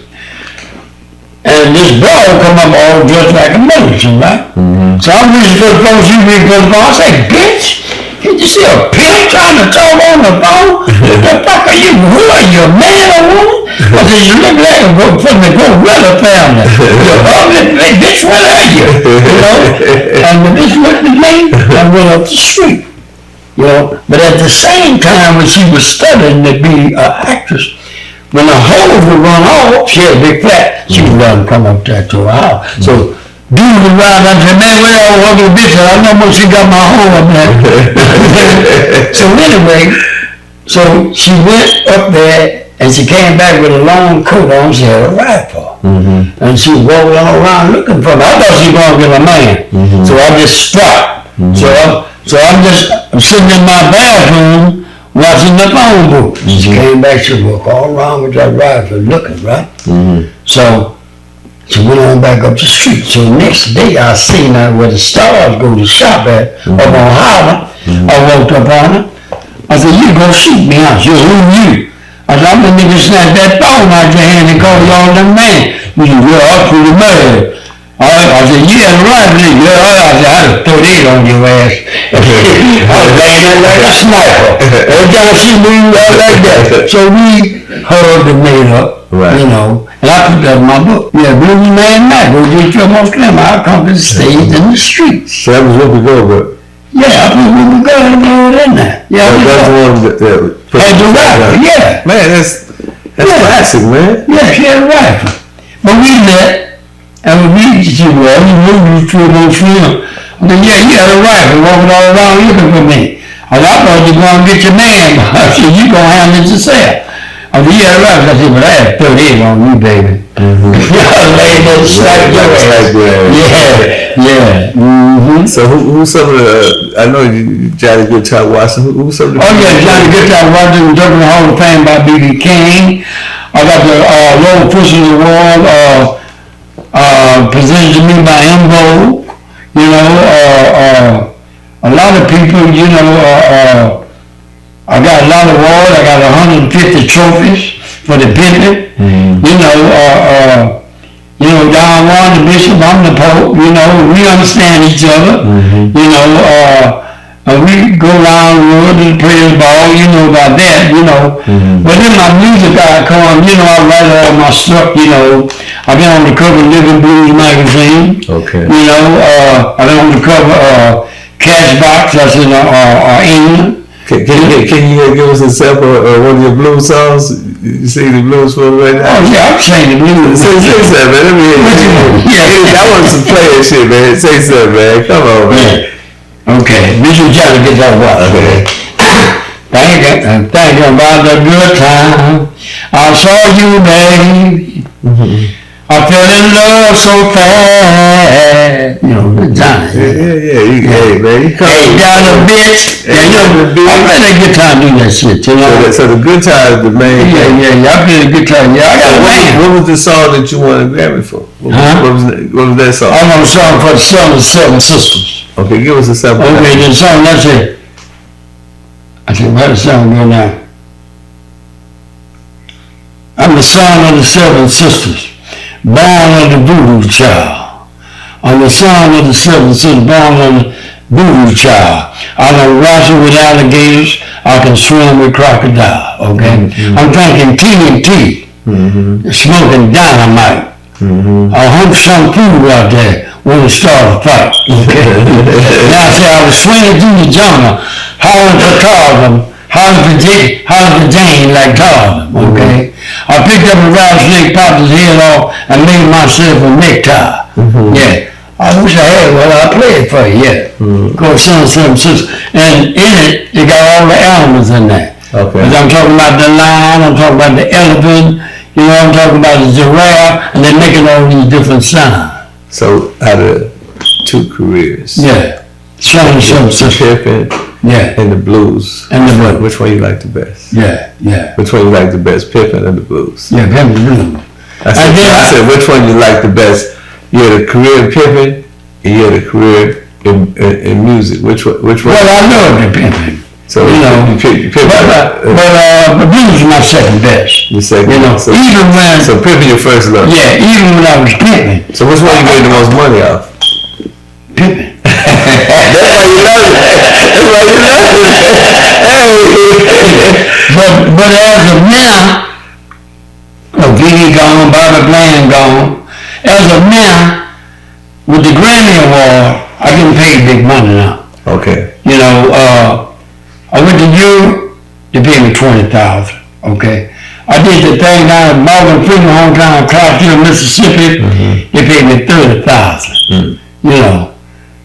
and this dog come up all dressed like a militant, right? So I'm reaching for the phone, she reaching for the phone, I say, bitch, did you see a pimp trying to talk on the phone? What the fuck are you? Who are you, a man or woman? I said, you look like a from the gorilla family. You're ugly, bitch, what are you? And the bitch looked at me and went up the street. But at the same time when she was studying to be an actress, when the hose would run off, she had a big flat, she would let them come up there to her house. So dude was around, I said, man, where that ugly bitch at? I know when she got my home up there. So anyway, so she went up there and she came back with a long coat on, she had a rifle. And she was walking all around looking for me. I thought she was going to get a man. So I just stopped. So I'm sitting in my bathroom watching the phone booth. She came back, she walked all around with that rifle looking, right? So she went on back up the street. So next day I seen her where the stars go to shop at, up on Highland. I walked up on her. I said, you gonna shoot me out. She said, who you? I said, I'm the nigga snatch that phone out your hand and call y'all them man. You said, well, I'm pretty mad. I said, yeah, right, nigga. I said, I'd have thrown it on your ass. I was laying there like a sniper. Every time she moved, I was like that. So we hugged and made up, you know. And I put that in my book. Yeah, Blues Man Night. Go get your most clever. I come to the stage in the streets. So that was Whoopi Goldberg. Yeah, I put Whoopi Goldberg in there. Yeah, that's the one that had the rifle, yeah. Man, that's classic, man. Yeah, she had a rifle. But we met, and we she said, well, you moved to a film. I said, yeah, you had a rifle walking all around looking for me. I said, I thought you were going to get your man. I said, you going to handle it yourself. I said, yeah, right. I said, but I had 38 on you, baby. I laid there slack your ass. Yeah. Mm-hmm. So who's some of the, I know you Johnny Goodtime Watson, who's some of the... Oh yeah, Johnny Goodtime Watson, Dublin Hall of Fame by B.B. King. I got the Lord Pushing the World, presented to me by Embo. You know, a lot of people, you know, I got a lot of awards. I got 150 trophies for the Pimp. You know, Don Juan, the Bishop, I'm the Pope. You know, we understand each other. You know, we go around the world to the praise ball. You know about that. You know, but then my music icon. You know, I write all my stuff. You know, I've been on the cover of Living Blues magazine. Okay. You know, I've been on the cover Cashbox. That's in England. Can you give us a sample of one of your blues songs? You sing the blues for me right now? Oh yeah, I'm singing the blues. Say something, man. Let me hear it. I want some player shit, man. Say something, man. Come on, man. Okay, this is Johnny get that one. Okay. Thank you about the good time. I saw you, baby. I fell in love so fast. You know, Johnny. Yeah. Hey, man. Hey, down a bitch. Yeah, you know, I play that guitar and do that shit, you know. So the good time is the main thing. Yeah, I play the guitar. Yeah, I got a man. What was the song that you won a Grammy for? What was that song? I want a song for the Son of the Seven Sisters. Okay, give us a sample. Okay, the song, that's it. I said, where the song go now? I'm the son of the seven sisters, born of the voodoo child. I'm the son of the seven sisters, born of the voodoo child. I can wrestle with alligators. I can swim with crocodile. Okay, I'm drinking TNT, smoking dynamite. I hunt some food out there when it start a fight. Okay, now I say I was swinging through the jungle, howling for Tarzan, howling for Jane like Tarzan. Okay, I picked up a rattlesnake, popped his head off, and made myself a necktie. Yeah. I wish I had one. I played for you, yeah. Of course, Son of Seven Sisters. And in it, you got all the animals in there. Okay. Because I'm talking about the lion, I'm talking about the elephant, you know, I'm talking about the giraffe, and they're making all these different sounds. So, out of two careers. Yeah. Son of Seven Sisters. Pimpin', yeah. And the blues. And the blues. Which one you like the best? Yeah. Which one you like the best, Pimpin' and the blues? Yeah, Pimpin' and blues. I said, which one you like the best? You had a career in pimping, and you had a career in music. Which one? Well, I love the pimping. So you know, but blues is my second best. Your second, you know, so, even when pimping your first love. Yeah, even when I was pimping. So which one you made the most money off? Pimping. That's why you love it. That's why you love it. But as of now, Vicky gone, Bobby Bland gone. As of now, with the Grammy Award, I get paid big money now. Okay. You know, I went to Europe, they paid me $20,000. Okay. I did the thing down at Morgan Freeman hometown, Clarksville, Mississippi. They paid me $30,000. You know,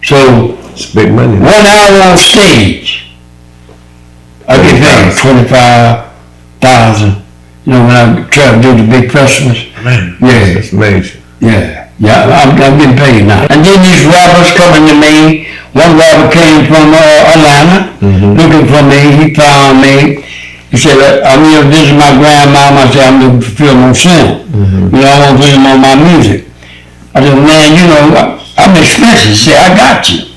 so it's big money. 1 hour on stage, I get paid $25,000. You know, when I try to do the big festivals. Man, yeah, that's major. Yeah, I'm getting paid now. And then these rappers coming to me. One rapper came from Atlanta, looking for me. He found me. He said, I'm here to visit my grandmama. I said, I'm looking for Fillmore Center. You know, I want to visit on my music. I said, man, you know, I'm expensive. He said, I got you.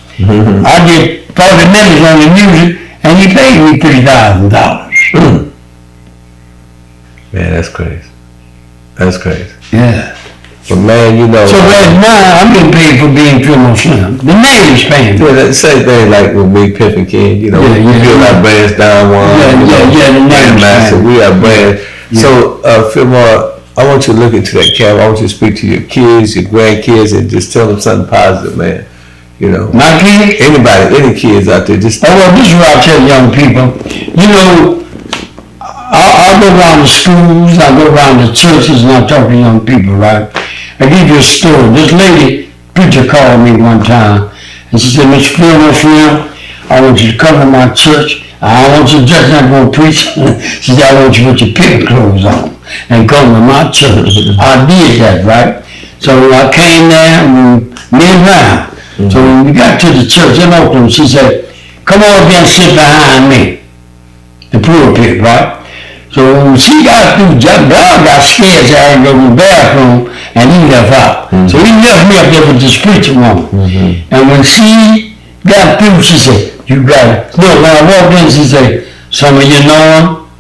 I did 40 minutes on the music, and he paid me $3,000. Man, that's crazy. That's crazy. Yeah. But man, you know. So right now, I'm getting paid for being Fillmore Slim. The name is paying me. Yeah, that's the same thing like with me, Pimp and Ken. You know, we build our brands down one. The name master. We are brands. Yeah. So, Fillmore, I want you to look into that camera. I want you to speak to your kids, your grandkids, and just tell them something positive, man. You know. My kids? Anybody, any kids out there, just. Well, this is what I tell young people. You know, I go around the schools, I go around the churches, and I talk to young people, right? I give you a story. This lady, preacher, called me one time, and she said, Mr. Fillmore, I want you to come to my church. I don't want you just not going to preach. She said, I want you to put your picnic clothes on and come to my church. I did that, right? So I came there, and me and Brown. So when we got to the church in Oakland, she said, come over here and sit behind me. The pulpit, right? So when she got through, Brown got scared, so I had to go to the bathroom, and he left out. So he left me up there with this preacher woman. And when she got through, she said, you got it. Look, when I walked in, she said, some of you know him,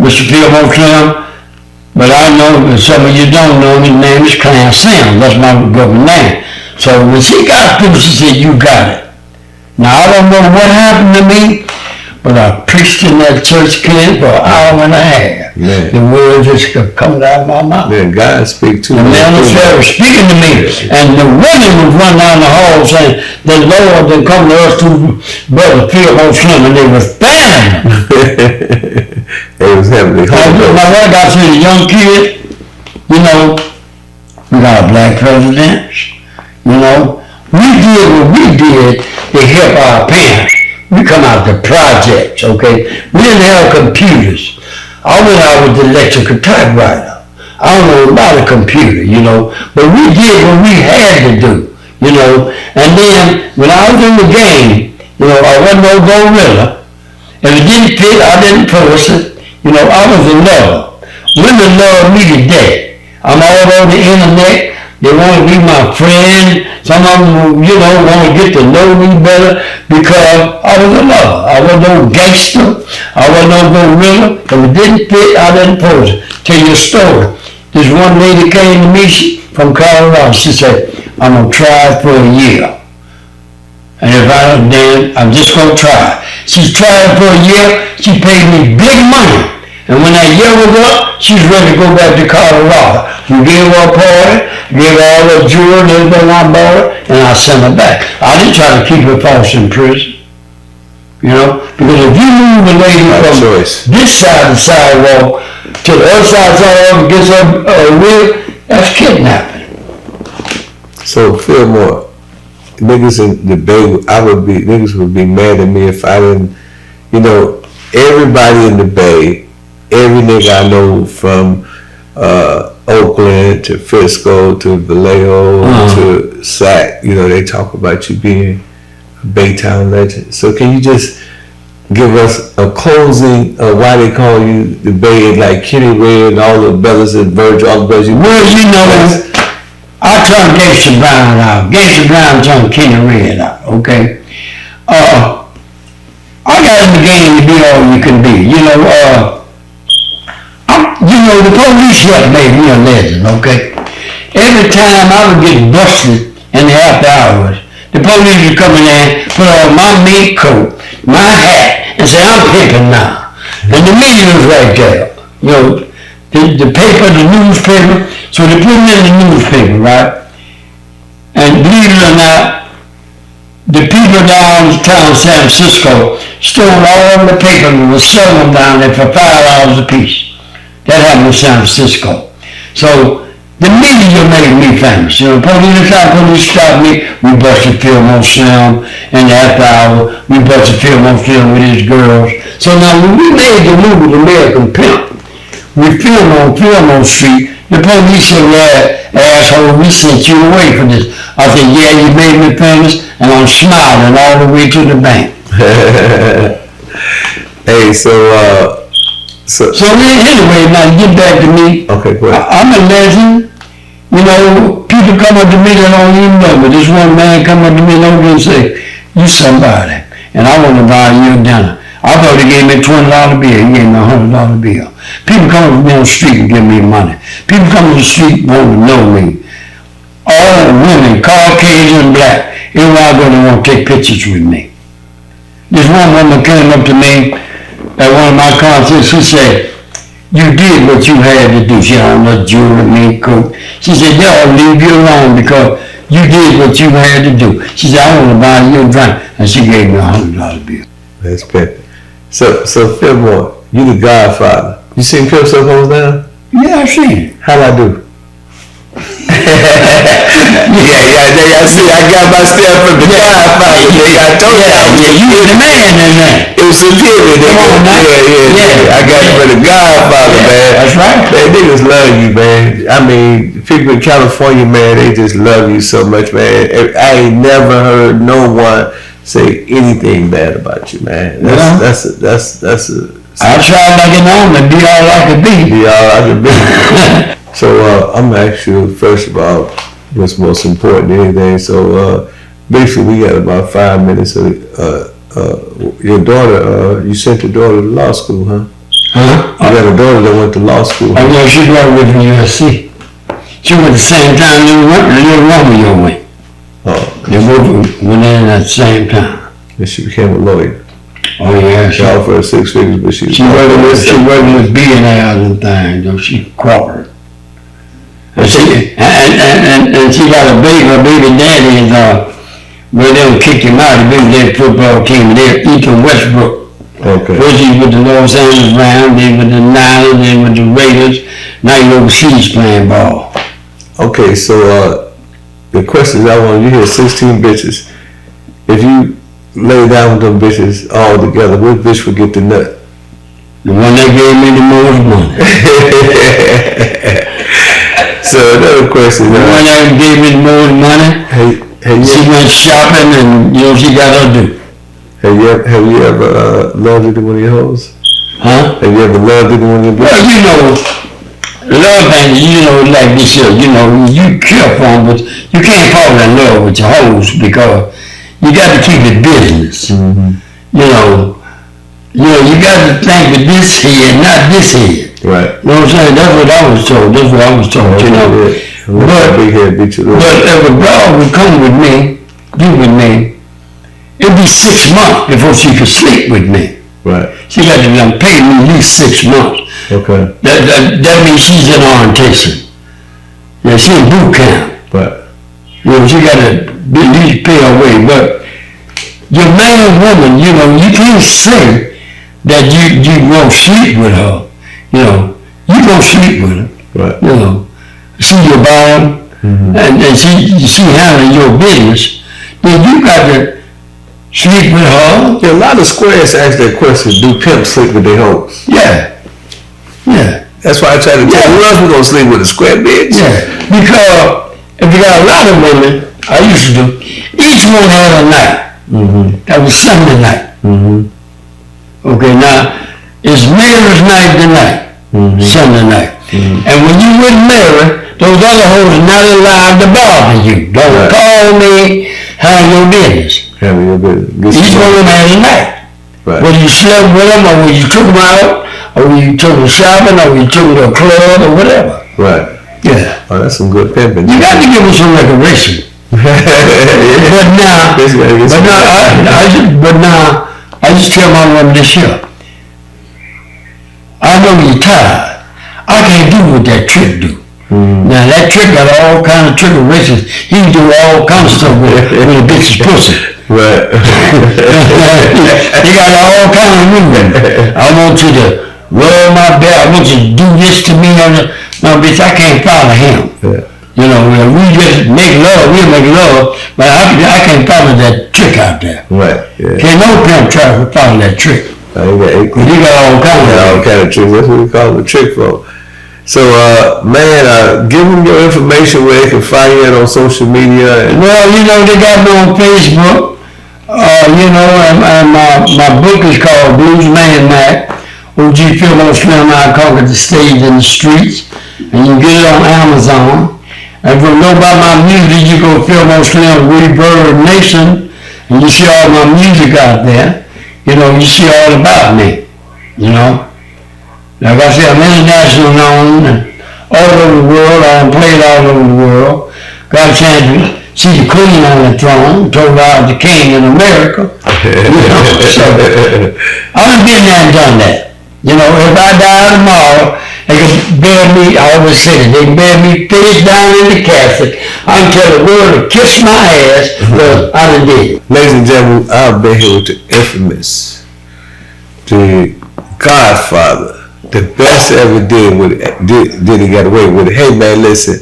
Mr. Fillmore Slim, but I know that some of you don't know him. His name is Clarence Sam. That's my government name. So when she got through, she said, you got it. Now, I don't know what happened to me, but I preached in that church camp for an hour and a half. Man. The words just kept coming out of my mouth. Man, God speak to The me. man was there speaking to me, and the women would run down the hall saying, the Lord had come to us to Brother Fillmore Slim, and they was banned. They was having the Now, what I got to the young kid, you know, we got a black president, you know. We did what we did to help our parents. We come out the projects, okay? We didn't have computers. I went out with the electrical typewriter. I don't know about a computer, you know, but we did what we had to do, you know. And then when I was in the game, you know, I wasn't no gorilla. If it didn't fit, I didn't force it. You know, I was a lover. Women love me to death. I'm all over the internet. They want to be my friend. Some of them, you know, want to get to know me better because I was a lover. I was no gangster. I was no gorilla. If it didn't fit, I didn't pose it. Tell you a story. This one lady came to me from Colorado. She said, I'm going to try for a year. And if I don't, then I'm just going to try. She tried for a year. She paid me big money. And when that year was up, she was ready to go back to Colorado. We gave her a party, gave her all the jewelry and everything I bought her, and I sent her back. I didn't try to keep her false in prison. You know? Because if you move the lady from this side of the sidewalk to the other side of the sidewalk and gets her wig, that's kidnapping. So Fillmore, niggas in the Bay, niggas would be mad at me if I didn't, you know, everybody in the Bay, every nigga I know from Oakland to Frisco to Vallejo to Sac, you know, they talk about you being a Baytown legend. So can you just give us a closing of why they call you the Bay, like Kenny Red and all the brothers and Virgil, all the brothers you Well, you know, I turned Gangsta Brown out. Gangsta Brown turned Kenny Red out, okay? I got in the game to be all you can be. You know, the police helped make me a legend, okay? Every time I would get busted in the after hours, the police would come in there, put on my mink coat, my hat, and say, I'm pimping now. And the media was right there. You know, the paper, the newspaper, so they put me in the newspaper, right? And believe it or not, the people downtown San Francisco stole all the paper and was selling them down there for $5 a piece. That happened in San Francisco. So the media made me famous. You know, police stopped me. We busted Fillmore Slim in the after hour. We busted Fillmore Slim with his girls. So now when we made the movie American Pimp, we filmed on Fillmore Street. The police said, well, asshole, we sent you away for this. I said, yeah, you made me famous, and I'm smiling all the way to the bank. Hey, so anyway, now get back to me. Okay, go ahead. I'm a legend. You know, people come up to me that don't even know me. This one man come up to me and say, you somebody, and I want to buy you a dinner. I thought he gave me a $20 bill. He gave me a $100 bill. People come to me on the street and give me money. People come to the street want to know me. All women, Caucasian, black, everywhere I go, they want to take pictures with me. This one woman came up to me at one of my concerts. She said, "You did what you had to do." She had on a jewelry, mink coat. She said, "They'll leave you alone because you did what you had to do." She said, "I want to buy you a drink." And she gave me a $100 bill. That's Pimp. So Fillmore, you the Godfather. You seen Pimp So Goes Down? Yeah, I seen it. How'd I do? Yeah. I see. I got my step from the Godfather. I told you. Yeah, you were the man in that. It was a given. Yeah. I got it for the Godfather, man. That's right. Man, niggas love you, man. I mean, people in California, man, they just love you so much, man. I ain't never heard no one say anything bad about you, man. That's a. I tried like it on to be all I could be. Be all I could be. So I'm gonna ask you first of all what's most important than anything. So basically, we got about 5 minutes. Your daughter, you sent your daughter to law school, huh? Huh? You got a daughter that went to law school. Oh yeah, she graduated from USC. She went the same time little Romeo went. Oh, They both went in at the same time. and she became a lawyer. Oh yeah, She offered 6 figures, but she working with billionaires and things. Though she corporate. And she got a baby. Her baby daddy is well, they don't kick him out. The baby daddy football team there, Ethan Westbrook. Okay. First he was with the Los Angeles Rams, then with the Niners, then with the Raiders. Now he's overseas playing ball. Okay, so the questions I want, you hear 16 bitches. If you lay down with them bitches all together, what bitch would get the nut? The one that gave me the most money. So another question. The one that gave me the most money. She went shopping and she got her due. Have you ever loved any one of your hoes? Huh? Have you ever loved any one of your bitches? Well, love things, like this here, you care for them, but you can't fall in love with your hoes because you got to keep it business. Mm-hmm. You got to think with this head, not this head. Right. You know what I'm saying? That's what I was told. But if a girl would come with me, it'd be 6 months before she could sleep with me. Right. She got to pay me at least 6 months. Okay. That means she's in orientation. Yeah, she's in boot camp. Right. She got to at least pay her way. But your man or woman, you can't say that you won't sleep with her. You won't sleep with her. Right. She your bottom, and she handling your business. Then you got to sleep with her. Yeah, a lot of squares ask that question, do pimps sleep with their hoes? Yeah. That's why I try to tell you, who else we gonna sleep with, a square bitch? Yeah, because if you got a lot of women, I used to do, each one had a night. Mm-hmm. That was Sunday night. Mm-hmm. Okay, now, it's Mary's night tonight, Sunday night. Mm-hmm. And when you with Mary, those other hoes are not allowed to bother you. Don't call me, handle your business. Handle your business. Each one of them has a night. Right. Whether you slept with them, or when you took them out, or when you took them shopping, or when you took them to a club, or whatever. Right. Yeah. Oh, that's some good pimping. You got to give them some recognition. But now, I just tell my woman this here. I know you're tired. I can't do what that trick do. Now that trick got all kind of trickerations. He can do all kind of stuff with a bitch's pussy. Right. He got all kind of movement. I want you to rub my back. I want you to do this to me. No, bitch, I can't follow him. Yeah. We just make love, we'll make love, but I can't follow that trick out there. Right. Yeah. Can't no pimp try to follow that trick. He got all kind of tricks. That's what we call the trick folk. So, man, give them your information where they can find you on social media. Well, they got me on Facebook. And my book is called Blues Man Mac. OG Fillmore Slim, I conquered the stage and the streets. And you can get it on Amazon. And if you know about my music, you go Fillmore Slim Reverb Nation, and you see all my music out there. you know, you see all about me, you know. Like I said, I'm international known and all over the world. I played all over the world. Got a chance to see the Queen on the throne, told her I was the king in America. You know, so I done been there and done that. You know, if I die tomorrow, they can bury me, I always say that, they can bury me face down in the casket. I can tell the world to kiss my ass, because I done did it. Ladies and gentlemen, I've been here with the infamous, the Godfather, the best ever did he got away with it. Hey man, listen,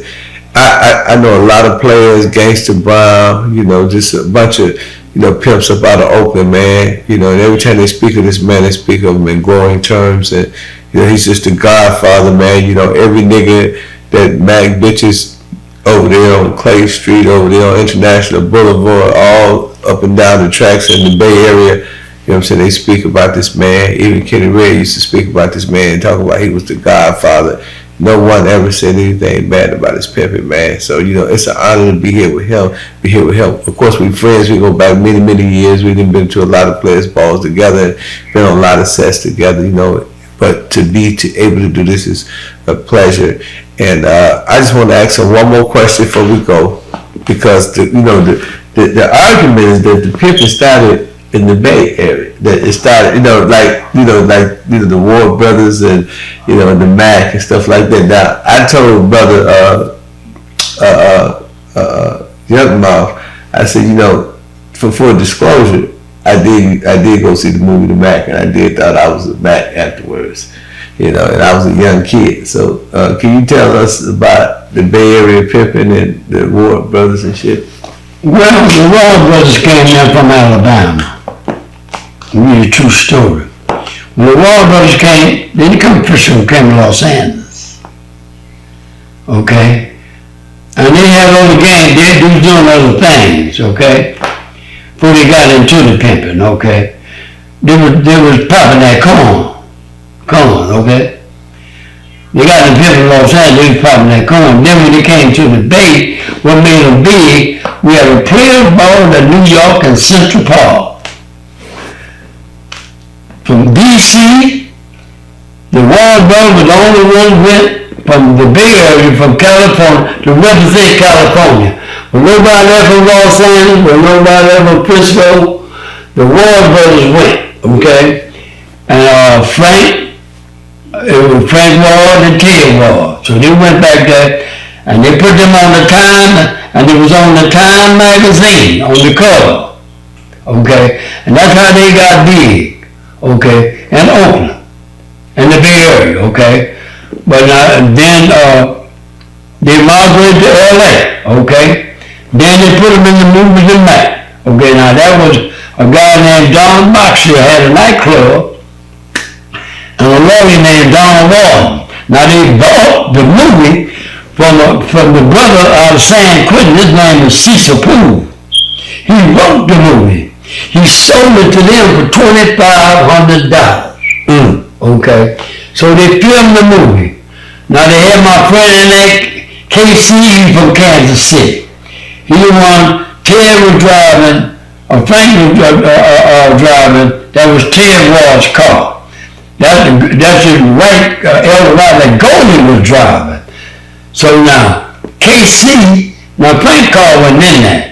I know a lot of players, Gangsta Brown, you know, just a bunch of, you know, pimps up out of Oakland, man. You know, and every time they speak of this man, they speak of him in glowing terms. And, you know, he's just the Godfather, man. You know, every nigga that mag bitches over there on Clay Street, over there on International Boulevard, all up and down the tracks in the Bay Area, you know what I'm saying, they speak about this man. Even Kenny Ray used to speak about this man and talk about he was the Godfather. No one ever said anything bad about his pimping, man. So, you know, it's an honor to be here with him. Of course, we friends. We go back many, many years. We've been to a lot of players' balls together, been on a lot of sets together, you know. But to be able to do this is a pleasure. And I just want to ask him one more question before we go, because the argument is that the pimping started in the Bay Area. That it started, like the Ward Brothers and, you know, the Mac and stuff like that. Now, I told brother Young Mouth, I said, you know, for full disclosure, I did go see the movie The Mac, and I did thought I was a Mac afterwards, you know, and I was a young kid. So can you tell us about the Bay Area pimping and the Ward Brothers and shit? Well, the Ward Brothers came in from Alabama. Give you a true story. When the Ward Brothers came, they didn't come from Los Angeles. Okay? And they had other gangs, they was doing other things, okay? Before they got into the pimping, okay? They was popping that corn, okay? They got in the pimping in Los Angeles, they was popping that corn. Then when they came to the Bay, what made them big, we had a players ball in New York and Central Park. From D.C., the Ward Brothers was the only one went from the Bay Area, from California, to represent California. When nobody left from Los Angeles, when nobody left from Frisco, the Ward Brothers went, okay? And it was Frank Ward and Ted Ward. So they went back there, and they put them on the Time, and it was on the Time magazine, on the cover, okay? And that's how they got big. Okay, and Oakland, and the Bay Area, okay? But then they migrated to LA, okay? Then they put them in the movie The Mac. Okay, now that was a guy named Don Moxley had a nightclub, and a lawyer named Don Walton. Now they bought the movie from the brother out of San Quentin. His name is Cecil Poole. He wrote the movie. He sold it to them for $2,500. Okay, so they filmed the movie. Now they had my friend in there, KC from Kansas City. He the one, Ted was driving, Frank was driving, that was Ted Ward's car. That's his right, Eldorado that Goldie was driving. So now, KC, now Frank's car wasn't in there.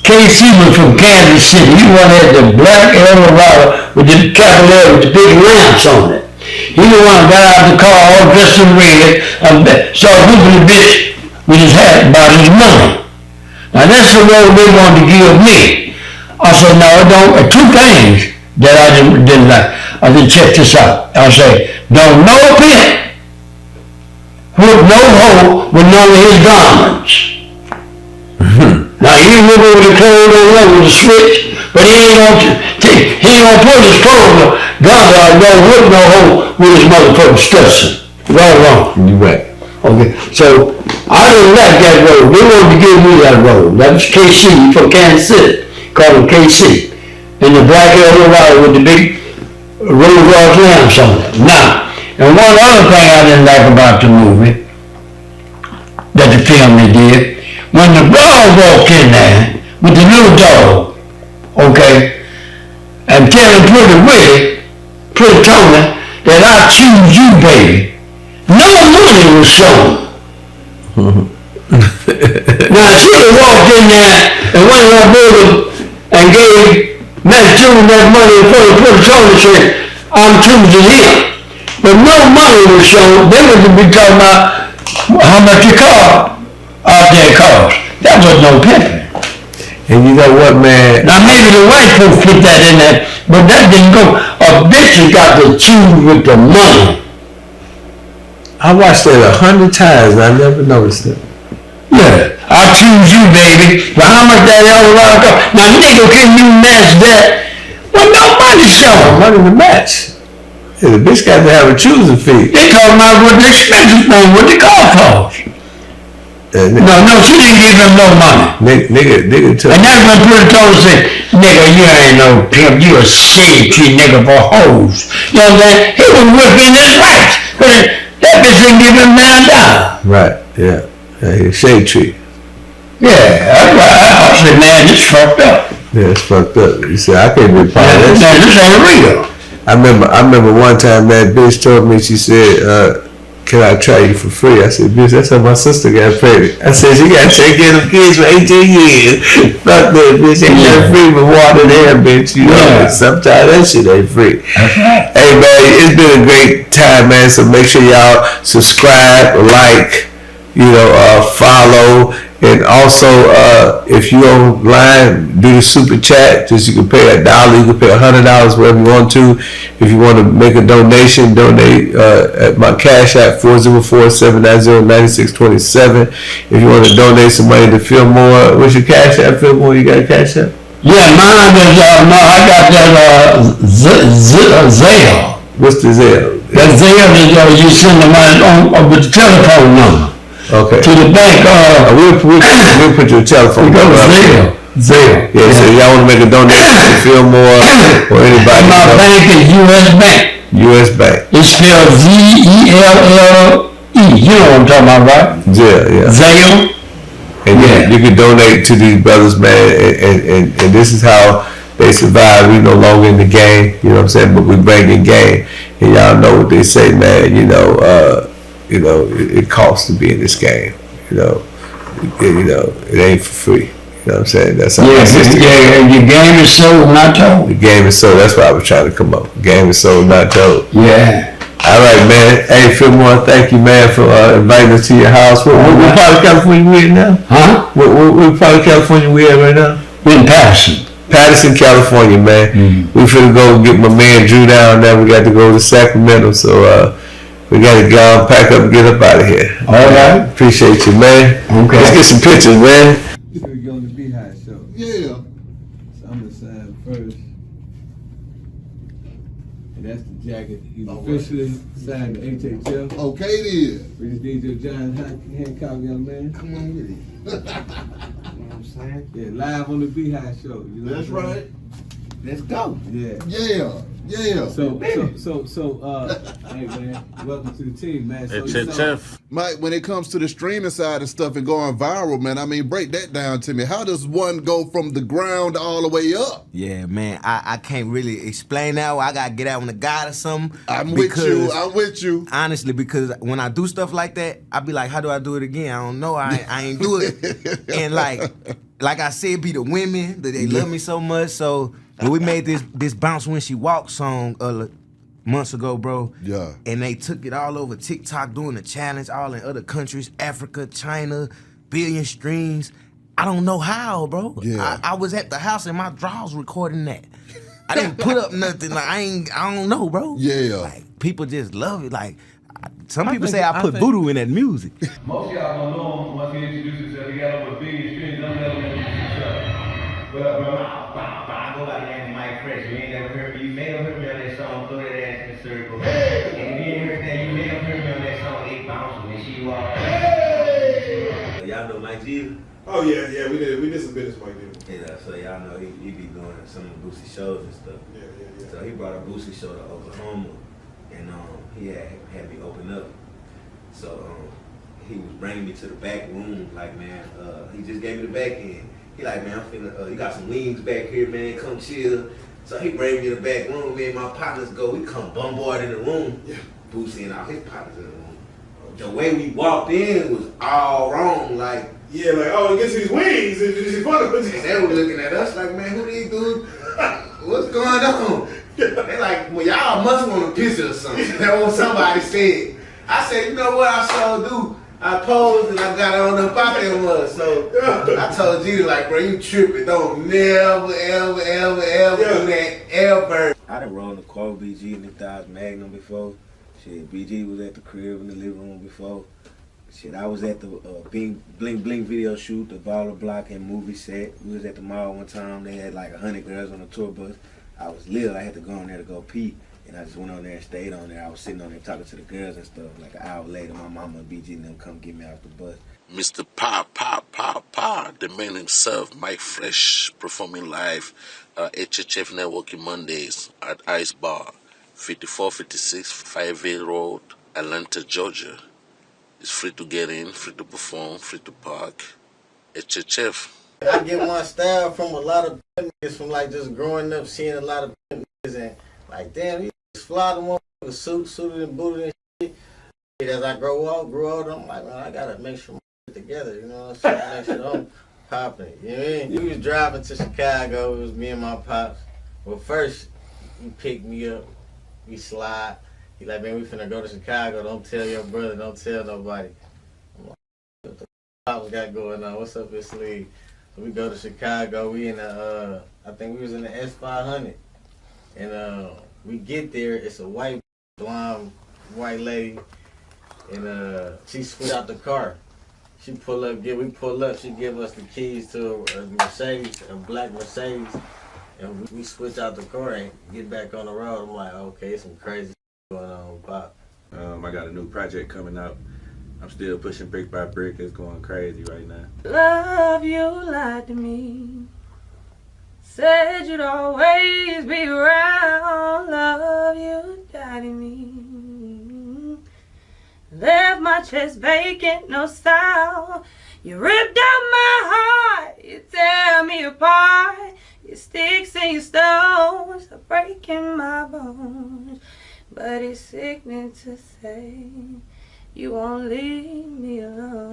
KC was from Kansas City. He wanted the black Eldorado with the Cavalier with the big lamps on it. He the one got out of the car all dressed in red and started whooping the bitch with his hat about his money. Now that's the road they wanted to give me. I said, no, don't. Two things that I didn't like. I said, check this out. I said, don't no pimp whoop no hoe with none of his garments. Now he went over the clothes over with the switch, but he ain't gonna put his clothes on. Don't whip no hoe with his motherfucking Stetson. Wrong. You right. Okay, so I didn't like that road. They wanted to give me that road. That was KC from Kansas City. Called him KC. And the black Eldorado with the big Rolls Royce lamps on it. Now, and one other thing I didn't like about the movie, that the film they did, when the dog walked in there with the little dog, okay, and telling Pretty Tony, that I choose you, baby. No money was shown. Now she walked in there and went in her building and gave Matt June that money before Pretty Tony said, I'm choosing him. But no money was shown. They were to be talking about how much your car out there cost. That was no pimping. And you know what, man? Now maybe the white folks put that in there, but that didn't go. A bitch has got to choose with the money. I watched that 100 times and I never noticed it. Yeah, I choose you, baby. But how much that all cost? Now nigga, can you match that? Well, no money shown. Money to match. Yeah, the bitch got to have a choosing fee. They talking about what the expensive thing, what the car cost. No, she didn't give him no money. Nigga took. And that's when Pretty Tony said, nigga, you ain't no pimp, you a shade tree nigga for hoes. You know what I'm saying? He was whipping his rights. Cause that bitch didn't give him $9. Right, yeah. Shade tree. Yeah, that's right. I said, man, this fucked up. Yeah, it's fucked up. You said, I can't be part of that shit. This ain't real. I remember one time that bitch told me, she said, can I try you for free? I said, bitch, that's how my sister got pregnant. I said, she got to take care of the kids for 18 years. Fuck that, bitch. Ain't nothing free but water there, bitch. You know, sometimes that shit ain't free. That's right. Hey, man, it's been a great time, man. So make sure y'all subscribe, like, follow. And also, if you online, do the super chat. Just you can pay $1, you can pay $100, whatever you want to. If you want to make a donate at my Cash App 404-790-9627. If you want to donate some money to Fillmore, what's your Cash App, Fillmore? You got a Cash App? Yeah, mine is, no, I got that Zelle. What's the Zelle? That Zelle is you send the money on with the telephone number. Okay. To the bank. We'll put your telephone number up. Zelle. Yeah, so y'all want to make a donation to Fillmore or anybody? My bank is U.S. Bank. U.S. Bank. It's spelled Zelle. You know what I'm talking about, right? Zelle, yeah. Zelle. And you can donate to these brothers, man, and this is how they survive. We no longer in the game, you know what I'm saying, but we bring in game. And y'all know what they say, man, it costs to be in this game, it ain't for free. You know what I'm saying? That's how my sister. Yeah, and your game is sold, not told. The game is sold. That's why I was trying to come up. The game is sold, not told. Yeah. All right, man. Hey, Fillmore, thank you, man, for inviting us to your house. What part of California we in now? Huh? What part of California we at right now? We're in Patterson. Patterson, California, man. Mm-hmm. We finna go get my man Drew down there. We got to go to Sacramento, so we got to go pack up and get up out of here. All right. Appreciate you, man. Okay. Let's get some pictures, man. We're going to Beehive Show. Yeah. So I'm going to sign first. And that's the jacket. He's officially signed to HHF. Okay then. We just need your John Hancock, young man. Come on with it. You know what I'm saying? Yeah, live on the Beehive Show. You know That's right. Let's go. Yeah. Yeah. So, hey man, welcome to the team, man. StayHHF. Mike, when it comes to the streaming side of stuff and going viral, man, I mean, break that down to me. How does one go from the ground all the way up? Yeah, man, I can't really explain that. I gotta get out on the guide or something. I'm with you. Honestly, because when I do stuff like that, I be like, how do I do it again? I don't know. I ain't do it. And like I said, be the women that they love me so much. So when we made this Bounce When She Walks song months ago, bro. Yeah. And they took it all over TikTok doing the challenge, all in other countries, Africa, China, billion streams. I don't know how, bro. Yeah. I was at the house in my drawers recording that. I didn't put up nothing. Like I don't know, bro. Yeah. Like people just love it. Like some people say I put voodoo in that music. Most of y'all don't know him once he introduced himself. He got over billion streams. Don't let him introduce himself. What up, bro? I go by the name of Mike Fresh. You ain't never heard me. You may have heard me on that song, Throw That Ass in the Circle. Hey! And if you ain't heard that, you may have heard me on that song, They Bounce When She Walk. Hey! Y'all know Mike G? Oh yeah, we did some business Mike did. Yeah, so y'all know he be doing some of Boosie shows and stuff. Yeah. So he brought a Boosie show to Oklahoma, and he had me open up. So he was bringing me to the back room, like man, he just gave me the back end. He like, man, I'm feeling, you got some wings back here, man, come chill. So he bring me to the back room. Me and my partners go. We come bombard in the room. Boosie and all his partners in the room. The way we walked in was all wrong. Like, Yeah, like, oh, he gets his wings. It's funny. and they were looking at us like, man, who these dudes? What's going on? They like, well, y'all must want a picture or something. That's what somebody said. I said, you know what I sure do? I posed and I got on up out there was. So I told Jesus, like, bro, you tripping. Don't never, ever, ever, ever do that, ever. I done rolled the car BG and the Dodge Magnum before. Shit, BG was at the crib in the living room before. Shit, I was at the Bling Bling video shoot, the Baller Block and movie set. We was at the mall one time. They had like 100 girls on the tour bus. I was little. I had to go on there to go pee. And I just went on there and stayed on there. I was sitting on there talking to the girls and stuff. Like an hour later, my mama and BG and them come get me off the bus. Mr. The man himself, Mike Fresh, performing live HHF Networking Mondays at Ice Bar, 5456 5A Road, Atlanta, Georgia. It's free to get in, free to perform, free to park. HHF. I get my style from a lot of niggas from like just growing up, seeing a lot of niggas and like, damn, you just fly the one with a suited and booted and shit. As I grow older, I'm like, man, I gotta make sure my shit together, you know what I'm saying? Make sure I'm popping, you know what I mean? We was driving to Chicago, it was me and my pops. Well, first, he picked me up, we slide. He like, man, we finna go to Chicago, don't tell your brother, don't tell nobody. I'm like, what the pops got going on? What's up his sleeve? So we go to Chicago, we in the, I think we was in the S500. And we get there, it's a white, blonde, white lady, and she switch out the car. She pull up, we pull up, she give us the keys to a Mercedes, a black Mercedes, and we switch out the car and get back on the road. I'm like, okay, some crazy going on, Pop. I got a new project coming out. I'm still pushing brick by brick. It's going crazy right now. Love you lied to me. Said you'd always be around. Love you died in me. Left my chest vacant, no style. You ripped out my heart. You tear me apart. Your sticks and your stones are breaking my bones. But it's sickening to say you won't leave me alone.